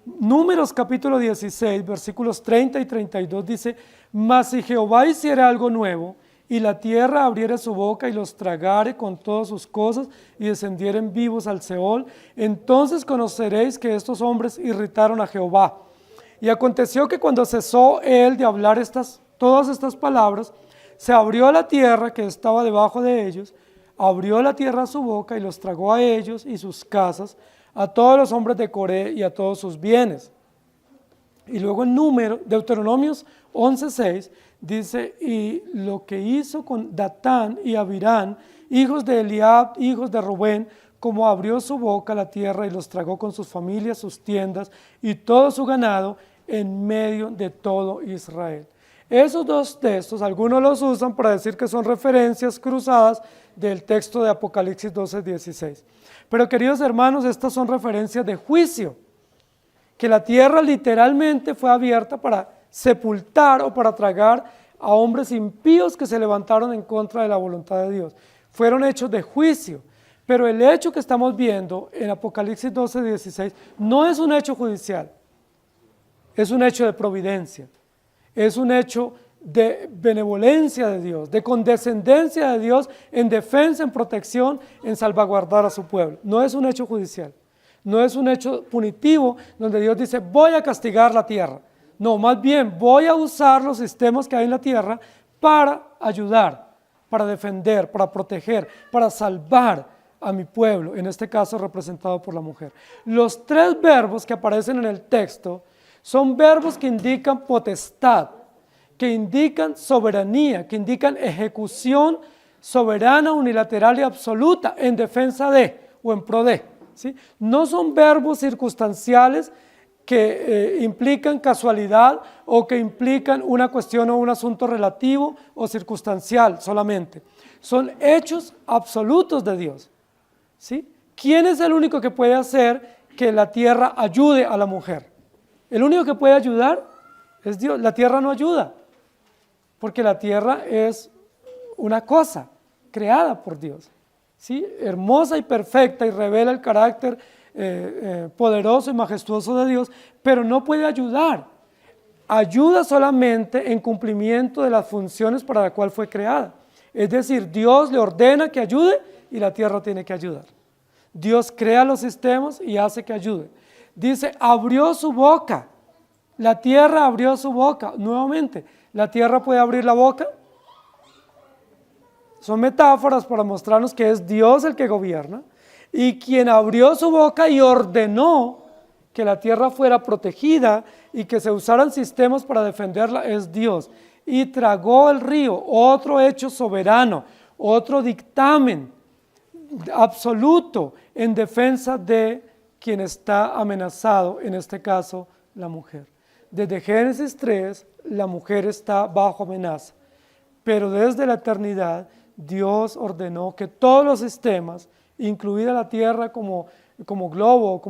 Speaker 1: Números capítulo 16, versículos 30 y 32 dice: mas si Jehová hiciera algo nuevo, y la tierra abriere su boca y los tragare con todas sus cosas y descendieren vivos al Seol, entonces conoceréis que estos hombres irritaron a Jehová. Y aconteció que cuando cesó él de hablar todas estas palabras, se abrió la tierra que estaba debajo de ellos, abrió la tierra su boca y los tragó a ellos y sus casas, a todos los hombres de Coré y a todos sus bienes. Y luego en Deuteronomios 11:6 dice: y lo que hizo con Datán y Abirán, hijos de Eliab, hijos de Rubén, como abrió su boca la tierra y los tragó con sus familias, sus tiendas y todo su ganado en medio de todo Israel. Esos dos textos, algunos los usan para decir que son referencias cruzadas del texto de Apocalipsis 12:16. Pero queridos hermanos, estas son referencias de juicio, que la tierra literalmente fue abierta para sepultar o para tragar a hombres impíos que se levantaron en contra de la voluntad de Dios. Fueron hechos de juicio, pero el hecho que estamos viendo en Apocalipsis 12:16 no es un hecho judicial, es un hecho de providencia, es un hecho de benevolencia de Dios, de condescendencia de Dios en defensa, en protección, en salvaguardar a su pueblo. No es un hecho judicial, no es un hecho punitivo donde Dios dice voy a castigar la tierra. No, más bien voy a usar los sistemas que hay en la tierra para ayudar, para defender, para proteger, para salvar a mi pueblo, en este caso representado por la mujer. Los tres verbos que aparecen en el texto son verbos que indican potestad, que indican soberanía, que indican ejecución soberana, unilateral y absoluta en defensa de o en pro de, ¿sí? No son verbos circunstanciales que implican casualidad o que implican una cuestión o un asunto relativo o circunstancial solamente. Son hechos absolutos de Dios, ¿sí? ¿Quién es el único que puede hacer que la tierra ayude a la mujer? El único que puede ayudar es Dios. La tierra no ayuda, porque la tierra es una cosa creada por Dios, ¿sí? Hermosa y perfecta y revela el carácter poderoso y majestuoso de Dios, pero no puede ayudar. Ayuda solamente en cumplimiento de las funciones para la cual fue creada. Es decir, Dios le ordena que ayude y la tierra tiene que ayudar. Dios crea los sistemas y hace que ayude. Dice, abrió su boca. La tierra abrió su boca. Nuevamente, ¿la tierra puede abrir la boca? Son metáforas para mostrarnos que es Dios el que gobierna y quien abrió su boca y ordenó que la tierra fuera protegida y que se usaran sistemas para defenderla es Dios. Y tragó el río, otro hecho soberano, otro dictamen absoluto en defensa de quien está amenazado, en este caso la mujer. Desde Génesis 3, la mujer está bajo amenaza, pero desde la eternidad Dios ordenó que todos los sistemas, incluida la tierra como globo,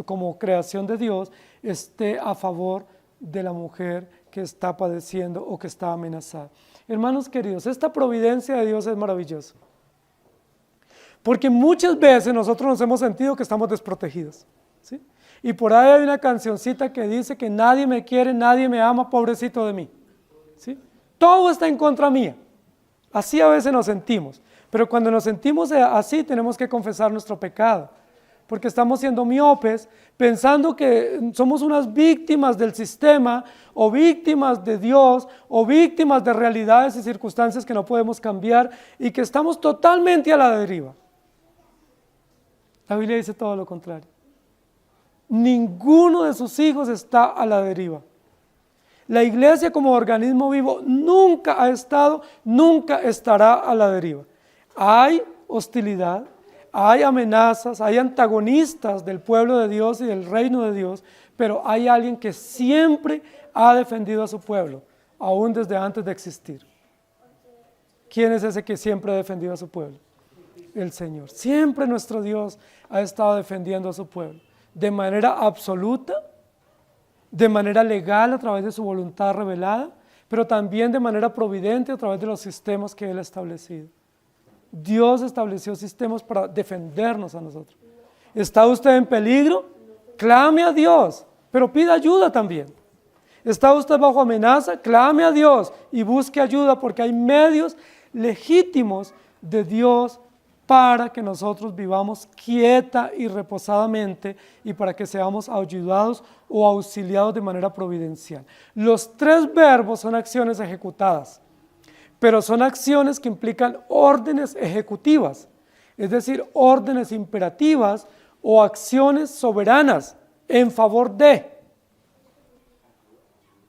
Speaker 1: como creación de Dios, esté a favor de la mujer que está padeciendo o que está amenazada. Hermanos queridos, esta providencia de Dios es maravillosa, porque muchas veces nosotros nos hemos sentido que estamos desprotegidos, ¿sí? Y por ahí hay una cancioncita que dice que nadie me quiere, nadie me ama, pobrecito de mí, ¿sí? Todo está en contra mía. Así a veces nos sentimos, pero cuando nos sentimos así tenemos que confesar nuestro pecado, porque estamos siendo miopes, pensando que somos unas víctimas del sistema, o víctimas de Dios, o víctimas de realidades y circunstancias que no podemos cambiar, y que estamos totalmente a la deriva. La Biblia dice todo lo contrario. Ninguno de sus hijos está a la deriva. La iglesia como organismo vivo nunca ha estado, nunca estará a la deriva. Hay hostilidad, hay amenazas, hay antagonistas del pueblo de Dios y del reino de Dios, pero hay alguien que siempre ha defendido a su pueblo, aún desde antes de existir. ¿Quién es ese que siempre ha defendido a su pueblo? El Señor. Siempre nuestro Dios ha estado defendiendo a su pueblo, de manera absoluta, de manera legal a través de su voluntad revelada, pero también de manera providente a través de los sistemas que Él ha establecido. Dios estableció sistemas para defendernos a nosotros. ¿Está usted en peligro? Clame a Dios, pero pida ayuda también. ¿Está usted bajo amenaza? Clame a Dios y busque ayuda, porque hay medios legítimos de Dios para que nosotros vivamos quieta y reposadamente y para que seamos ayudados o auxiliados de manera providencial. Los tres verbos son acciones ejecutadas, pero son acciones que implican órdenes ejecutivas, es decir, órdenes imperativas o acciones soberanas en favor de.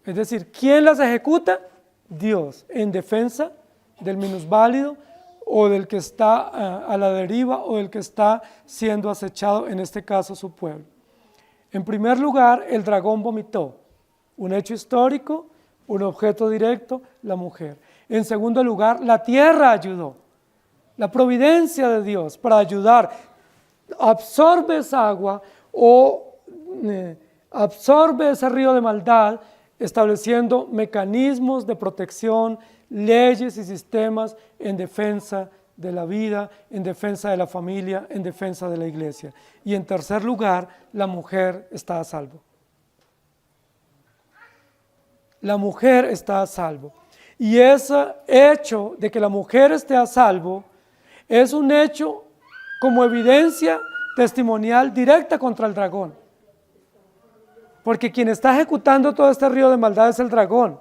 Speaker 1: Es decir, ¿quién las ejecuta? Dios, en defensa del minusválido, o del que está a la deriva, o del que está siendo acechado, en este caso su pueblo. En primer lugar, el dragón vomitó, un hecho histórico, un objeto directo, la mujer. En segundo lugar, la tierra ayudó, la providencia de Dios para ayudar, absorbe esa agua o absorbe ese río de maldad estableciendo mecanismos de protección, leyes y sistemas en defensa de la vida, en defensa de la familia, en defensa de la iglesia. Y en tercer lugar, la mujer está a salvo. La mujer está a salvo. Y ese hecho de que la mujer esté a salvo es un hecho como evidencia testimonial directa contra el dragón. Porque quien está ejecutando todo este río de maldad es el dragón.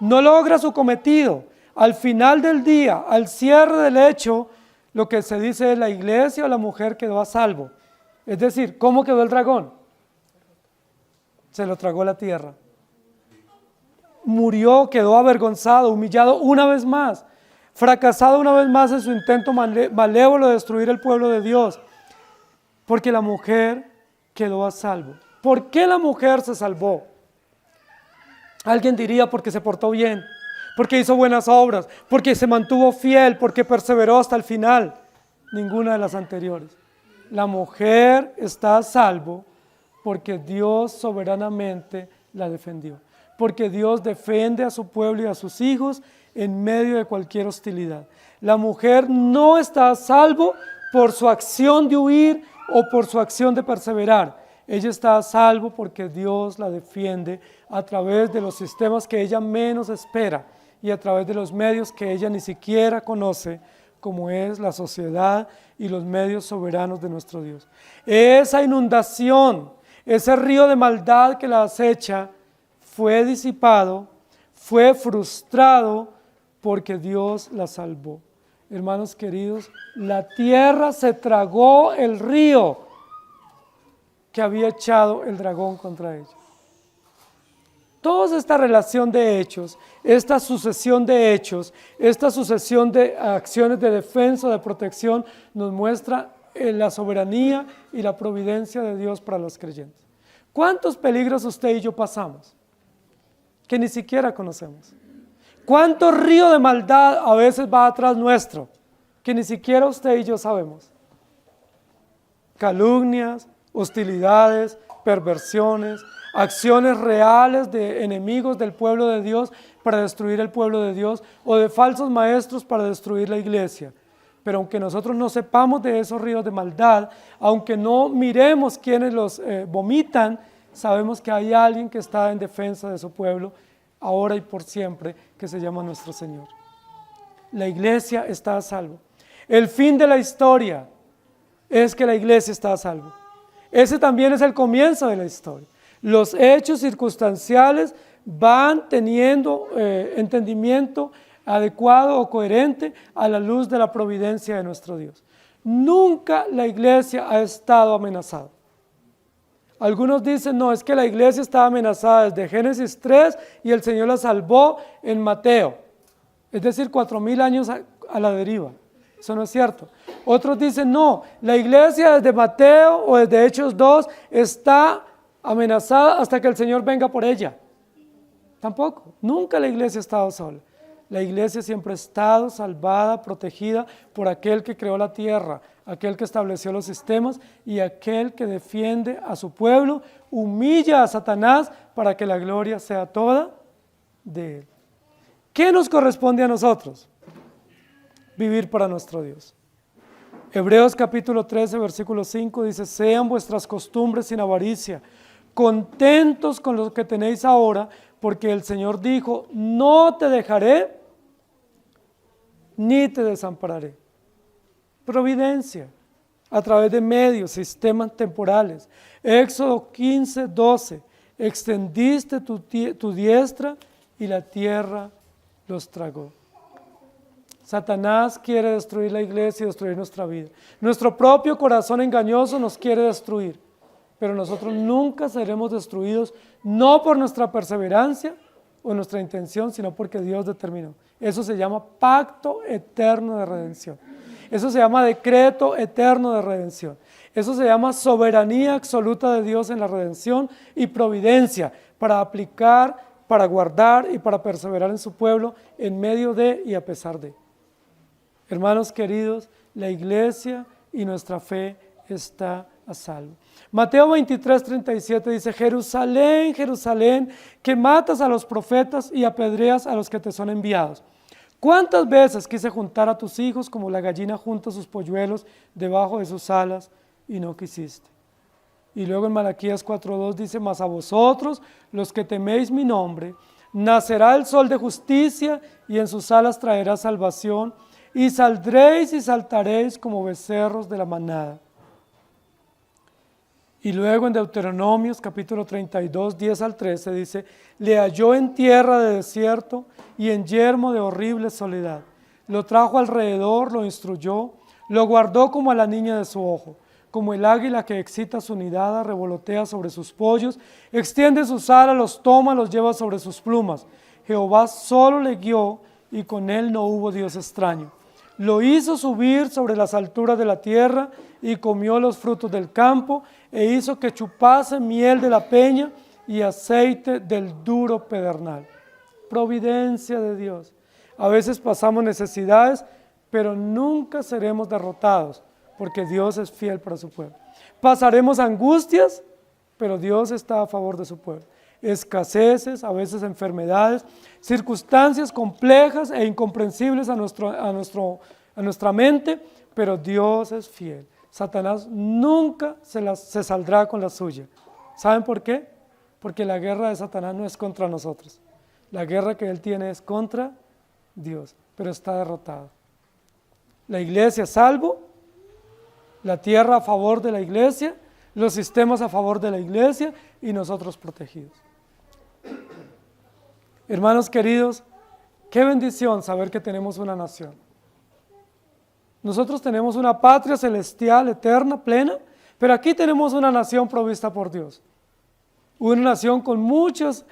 Speaker 1: No logra su cometido. Al final del día, al cierre del hecho, lo que se dice es la iglesia o la mujer quedó a salvo. Es decir, ¿cómo quedó el dragón? Se lo tragó la tierra. Murió, quedó avergonzado, humillado una vez más, fracasado una vez más en su intento malévolo de destruir el pueblo de Dios, porque la mujer quedó a salvo. ¿Por qué la mujer se salvó? Alguien diría porque se portó bien, porque hizo buenas obras, porque se mantuvo fiel, porque perseveró hasta el final. Ninguna de las anteriores. La mujer está a salvo porque Dios soberanamente la defendió. Porque Dios defiende a su pueblo y a sus hijos en medio de cualquier hostilidad. La mujer no está a salvo por su acción de huir o por su acción de perseverar. Ella está a salvo porque Dios la defiende a través de los sistemas que ella menos espera y a través de los medios que ella ni siquiera conoce, como es la sociedad y los medios soberanos de nuestro Dios. Esa inundación, ese río de maldad que la acecha, fue disipado, fue frustrado porque Dios la salvó. Hermanos queridos, la tierra se tragó el río que había echado el dragón contra ella. Toda esta relación de hechos, esta sucesión de hechos, esta sucesión de acciones de defensa, de protección, nos muestra la soberanía y la providencia de Dios para los creyentes. ¿Cuántos peligros usted y yo pasamos que ni siquiera conocemos? ¿Cuánto río de maldad a veces va atrás nuestro que ni siquiera usted y yo sabemos? Calumnias, hostilidades, perversiones, acciones reales de enemigos del pueblo de Dios para destruir el pueblo de Dios o de falsos maestros para destruir la iglesia. Pero aunque nosotros no sepamos de esos ríos de maldad, aunque no miremos quienes los vomitan, sabemos que hay alguien que está en defensa de su pueblo, ahora y por siempre, que se llama nuestro Señor. La iglesia está a salvo. El fin de la historia es que la iglesia está a salvo. Ese también es el comienzo de la historia. Los hechos circunstanciales van teniendo entendimiento adecuado o coherente a la luz de la providencia de nuestro Dios. Nunca la iglesia ha estado amenazada. Algunos dicen, no, es que la iglesia estaba amenazada desde Génesis 3 y el Señor la salvó en Mateo. Es decir, 4000 años a la deriva. Eso no es cierto. Otros dicen, no, la iglesia desde Mateo o desde Hechos 2 está amenazada hasta que el Señor venga por ella. Tampoco, nunca la iglesia ha estado sola. La iglesia siempre ha estado salvada, protegida por aquel que creó la tierra, aquel que estableció los sistemas y aquel que defiende a su pueblo, humilla a Satanás para que la gloria sea toda de él. ¿Qué nos corresponde a nosotros? Vivir para nuestro Dios. Hebreos capítulo 13, versículo 5 dice, sean vuestras costumbres sin avaricia, contentos con lo que tenéis ahora, porque el Señor dijo, no te dejaré ni te desampararé. Providencia, a través de medios, sistemas temporales. Éxodo 15, 12, extendiste tu diestra y la tierra los tragó. Satanás quiere destruir la iglesia y destruir nuestra vida. Nuestro propio corazón engañoso nos quiere destruir, pero nosotros nunca seremos destruidos, no por nuestra perseverancia o nuestra intención, sino porque Dios determinó. Eso se llama pacto eterno de redención. Eso se llama decreto eterno de redención. Eso se llama soberanía absoluta de Dios en la redención y providencia para aplicar, para guardar y para perseverar en su pueblo en medio de y a pesar de. Hermanos queridos, la iglesia y nuestra fe está a salvo. Mateo 23:37 dice: Jerusalén, Jerusalén, que matas a los profetas y apedreas a los que te son enviados. ¿Cuántas veces quise juntar a tus hijos como la gallina junta sus polluelos debajo de sus alas y no quisiste? Y luego en Malaquías 4:2 dice: mas a vosotros, los que teméis mi nombre, nacerá el sol de justicia y en sus alas traerá salvación, y saldréis y saltaréis como becerros de la manada. Y luego en Deuteronomios capítulo 32, 10 al 13 dice: le halló en tierra de desierto y en yermo de horrible soledad. Lo trajo alrededor, lo instruyó, lo guardó como a la niña de su ojo. Como el águila que excita su nidada, revolotea sobre sus pollos, extiende sus alas, los toma, los lleva sobre sus plumas. Jehová solo le guió y con él no hubo Dios extraño. Lo hizo subir sobre las alturas de la tierra y comió los frutos del campo e hizo que chupase miel de la peña y aceite del duro pedernal. Providencia de Dios. A veces pasamos necesidades, pero nunca seremos derrotados, porque Dios es fiel para su pueblo. Pasaremos angustias, pero Dios está a favor de su pueblo. Escaseces, a veces enfermedades, circunstancias complejas e incomprensibles a nuestra mente, pero Dios es fiel. Satanás nunca se saldrá con la suya. ¿Saben por qué? Porque la guerra de Satanás no es contra nosotros. La guerra que él tiene es contra Dios, pero está derrotado. La iglesia salvo, la tierra a favor de la iglesia, los sistemas a favor de la iglesia y nosotros protegidos. Hermanos queridos, qué bendición saber que tenemos una nación. Nosotros tenemos una patria celestial, eterna, plena, pero aquí tenemos una nación provista por Dios. Una nación con muchas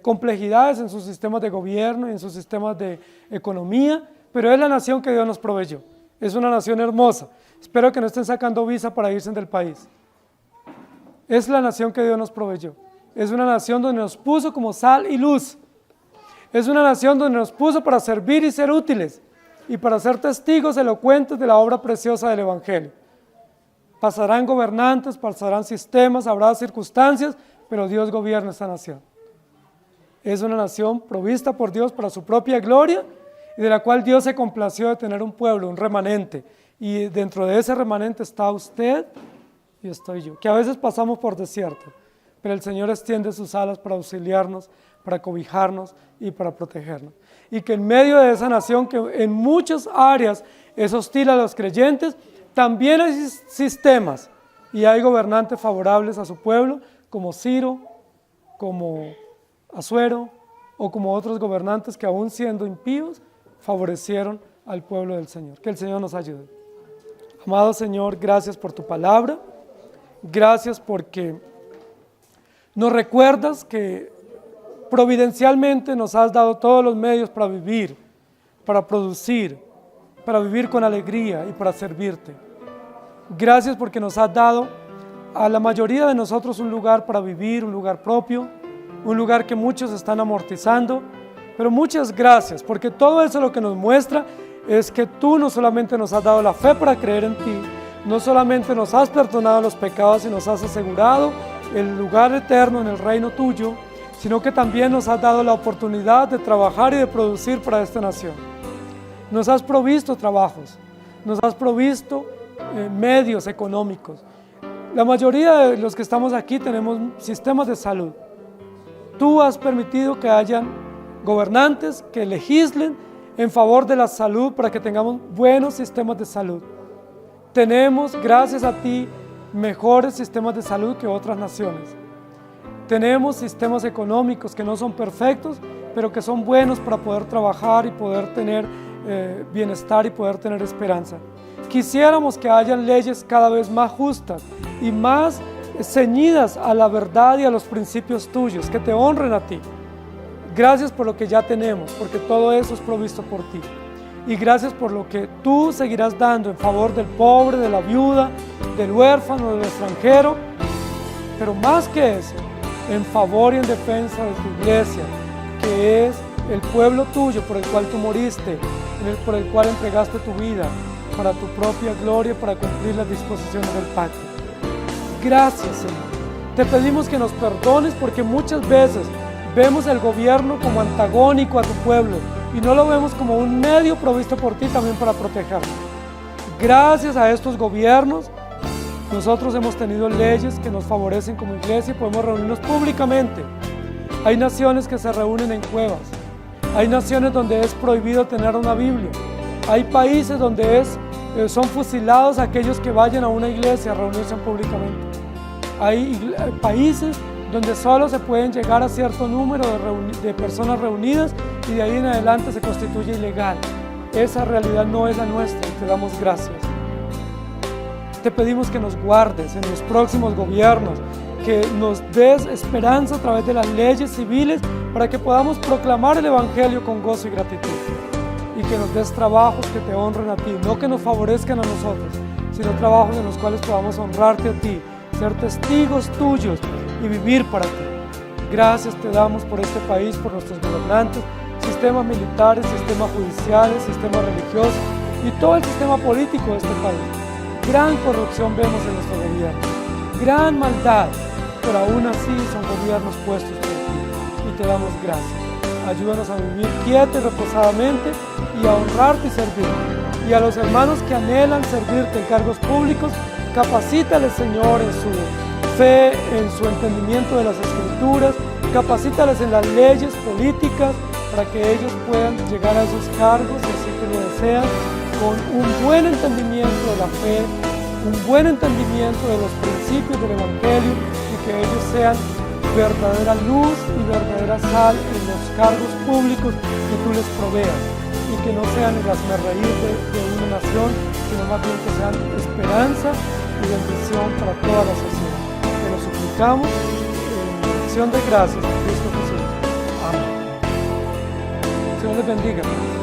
Speaker 1: complejidades en sus sistemas de gobierno y en sus sistemas de economía, pero es la nación que Dios nos proveyó. Es una nación hermosa. Espero que no estén sacando visa para irse del país. Es la nación que Dios nos proveyó. Es una nación donde nos puso como sal y luz. Es una nación donde nos puso para servir y ser útiles y para ser testigos elocuentes de la obra preciosa del Evangelio. Pasarán gobernantes, pasarán sistemas, habrá circunstancias, pero Dios gobierna esta nación. Es una nación provista por Dios para su propia gloria y de la cual Dios se complació de tener un pueblo, un remanente. Y dentro de ese remanente está usted y estoy yo, que a veces pasamos por desierto, pero el Señor extiende sus alas para auxiliarnos, para cobijarnos y para protegernos. Y que en medio de esa nación que en muchas áreas es hostil a los creyentes, también hay sistemas y hay gobernantes favorables a su pueblo, como Ciro, como Asuero o como otros gobernantes que aún siendo impíos, favorecieron al pueblo del Señor. Que el Señor nos ayude. Amado Señor, gracias por tu palabra, gracias porque nos recuerdas que providencialmente nos has dado todos los medios para vivir, para producir, para vivir con alegría y para servirte. Gracias porque nos has dado a la mayoría de nosotros un lugar para vivir, un lugar propio, un lugar que muchos están amortizando, pero muchas gracias porque todo eso lo que nos muestra es que tú no solamente nos has dado la fe para creer en ti, no solamente nos has perdonado los pecados y nos has asegurado el lugar eterno en el reino tuyo, sino que también nos has dado la oportunidad de trabajar y de producir para esta nación. Nos has provisto trabajos, nos has provisto medios económicos. La mayoría de los que estamos aquí tenemos sistemas de salud. Tú has permitido que hayan gobernantes que legislen en favor de la salud para que tengamos buenos sistemas de salud. Tenemos, gracias a ti, mejores sistemas de salud que otras naciones. Tenemos sistemas económicos que no son perfectos, pero que son buenos para poder trabajar y poder tener bienestar y poder tener esperanza. Quisiéramos que hayan leyes cada vez más justas y más ceñidas a la verdad y a los principios tuyos, que te honren a ti. Gracias por lo que ya tenemos, porque todo eso es provisto por ti. Y gracias por lo que tú seguirás dando en favor del pobre, de la viuda, del huérfano, del extranjero, pero más que eso, en favor y en defensa de tu iglesia, que es el pueblo tuyo por el cual tú moriste, por el cual entregaste tu vida, para tu propia gloria, para cumplir las disposiciones del pacto. Gracias, Señor. Te pedimos que nos perdones porque muchas veces vemos el gobierno como antagónico a tu pueblo y no lo vemos como un medio provisto por ti también para protegernos. Gracias a estos gobiernos, nosotros hemos tenido leyes que nos favorecen como iglesia y podemos reunirnos públicamente. Hay naciones que se reúnen en cuevas. Hay naciones donde es prohibido tener una Biblia. Hay países donde son fusilados aquellos que vayan a una iglesia a reunirse públicamente. Hay países donde solo se pueden llegar a cierto número de personas reunidas y de ahí en adelante se constituye ilegal. Esa realidad no es la nuestra y te damos gracias. Te pedimos que nos guardes en los próximos gobiernos, que nos des esperanza a través de las leyes civiles para que podamos proclamar el Evangelio con gozo y gratitud. Y que nos des trabajos que te honren a ti, no que nos favorezcan a nosotros, sino trabajos en los cuales podamos honrarte a ti, ser testigos tuyos y vivir para ti. Gracias te damos por este país, por nuestros gobernantes, sistemas militares, sistemas judiciales, sistemas religiosos y todo el sistema político de este país. Gran corrupción vemos en nuestro gobierno, gran maldad, pero aún así son gobiernos puestos por ti y te damos gracias. Ayúdanos a vivir quietos y reposadamente y a honrarte y servirte. Y a los hermanos que anhelan servirte en cargos públicos, capacítales, Señor, en su fe, en su entendimiento de las Escrituras, capacítales en las leyes políticas para que ellos puedan llegar a esos cargos, así que lo desean, con un buen entendimiento de la fe, un buen entendimiento de los principios del Evangelio y que ellos sean verdadera luz y verdadera sal en los cargos públicos que tú les proveas y que no sean el hazmerreír de una nación, sino más bien que sean esperanza y bendición para toda la sociedad. Te lo suplicamos en acción de gracias en Cristo Jesús. Amén. Señor les bendiga.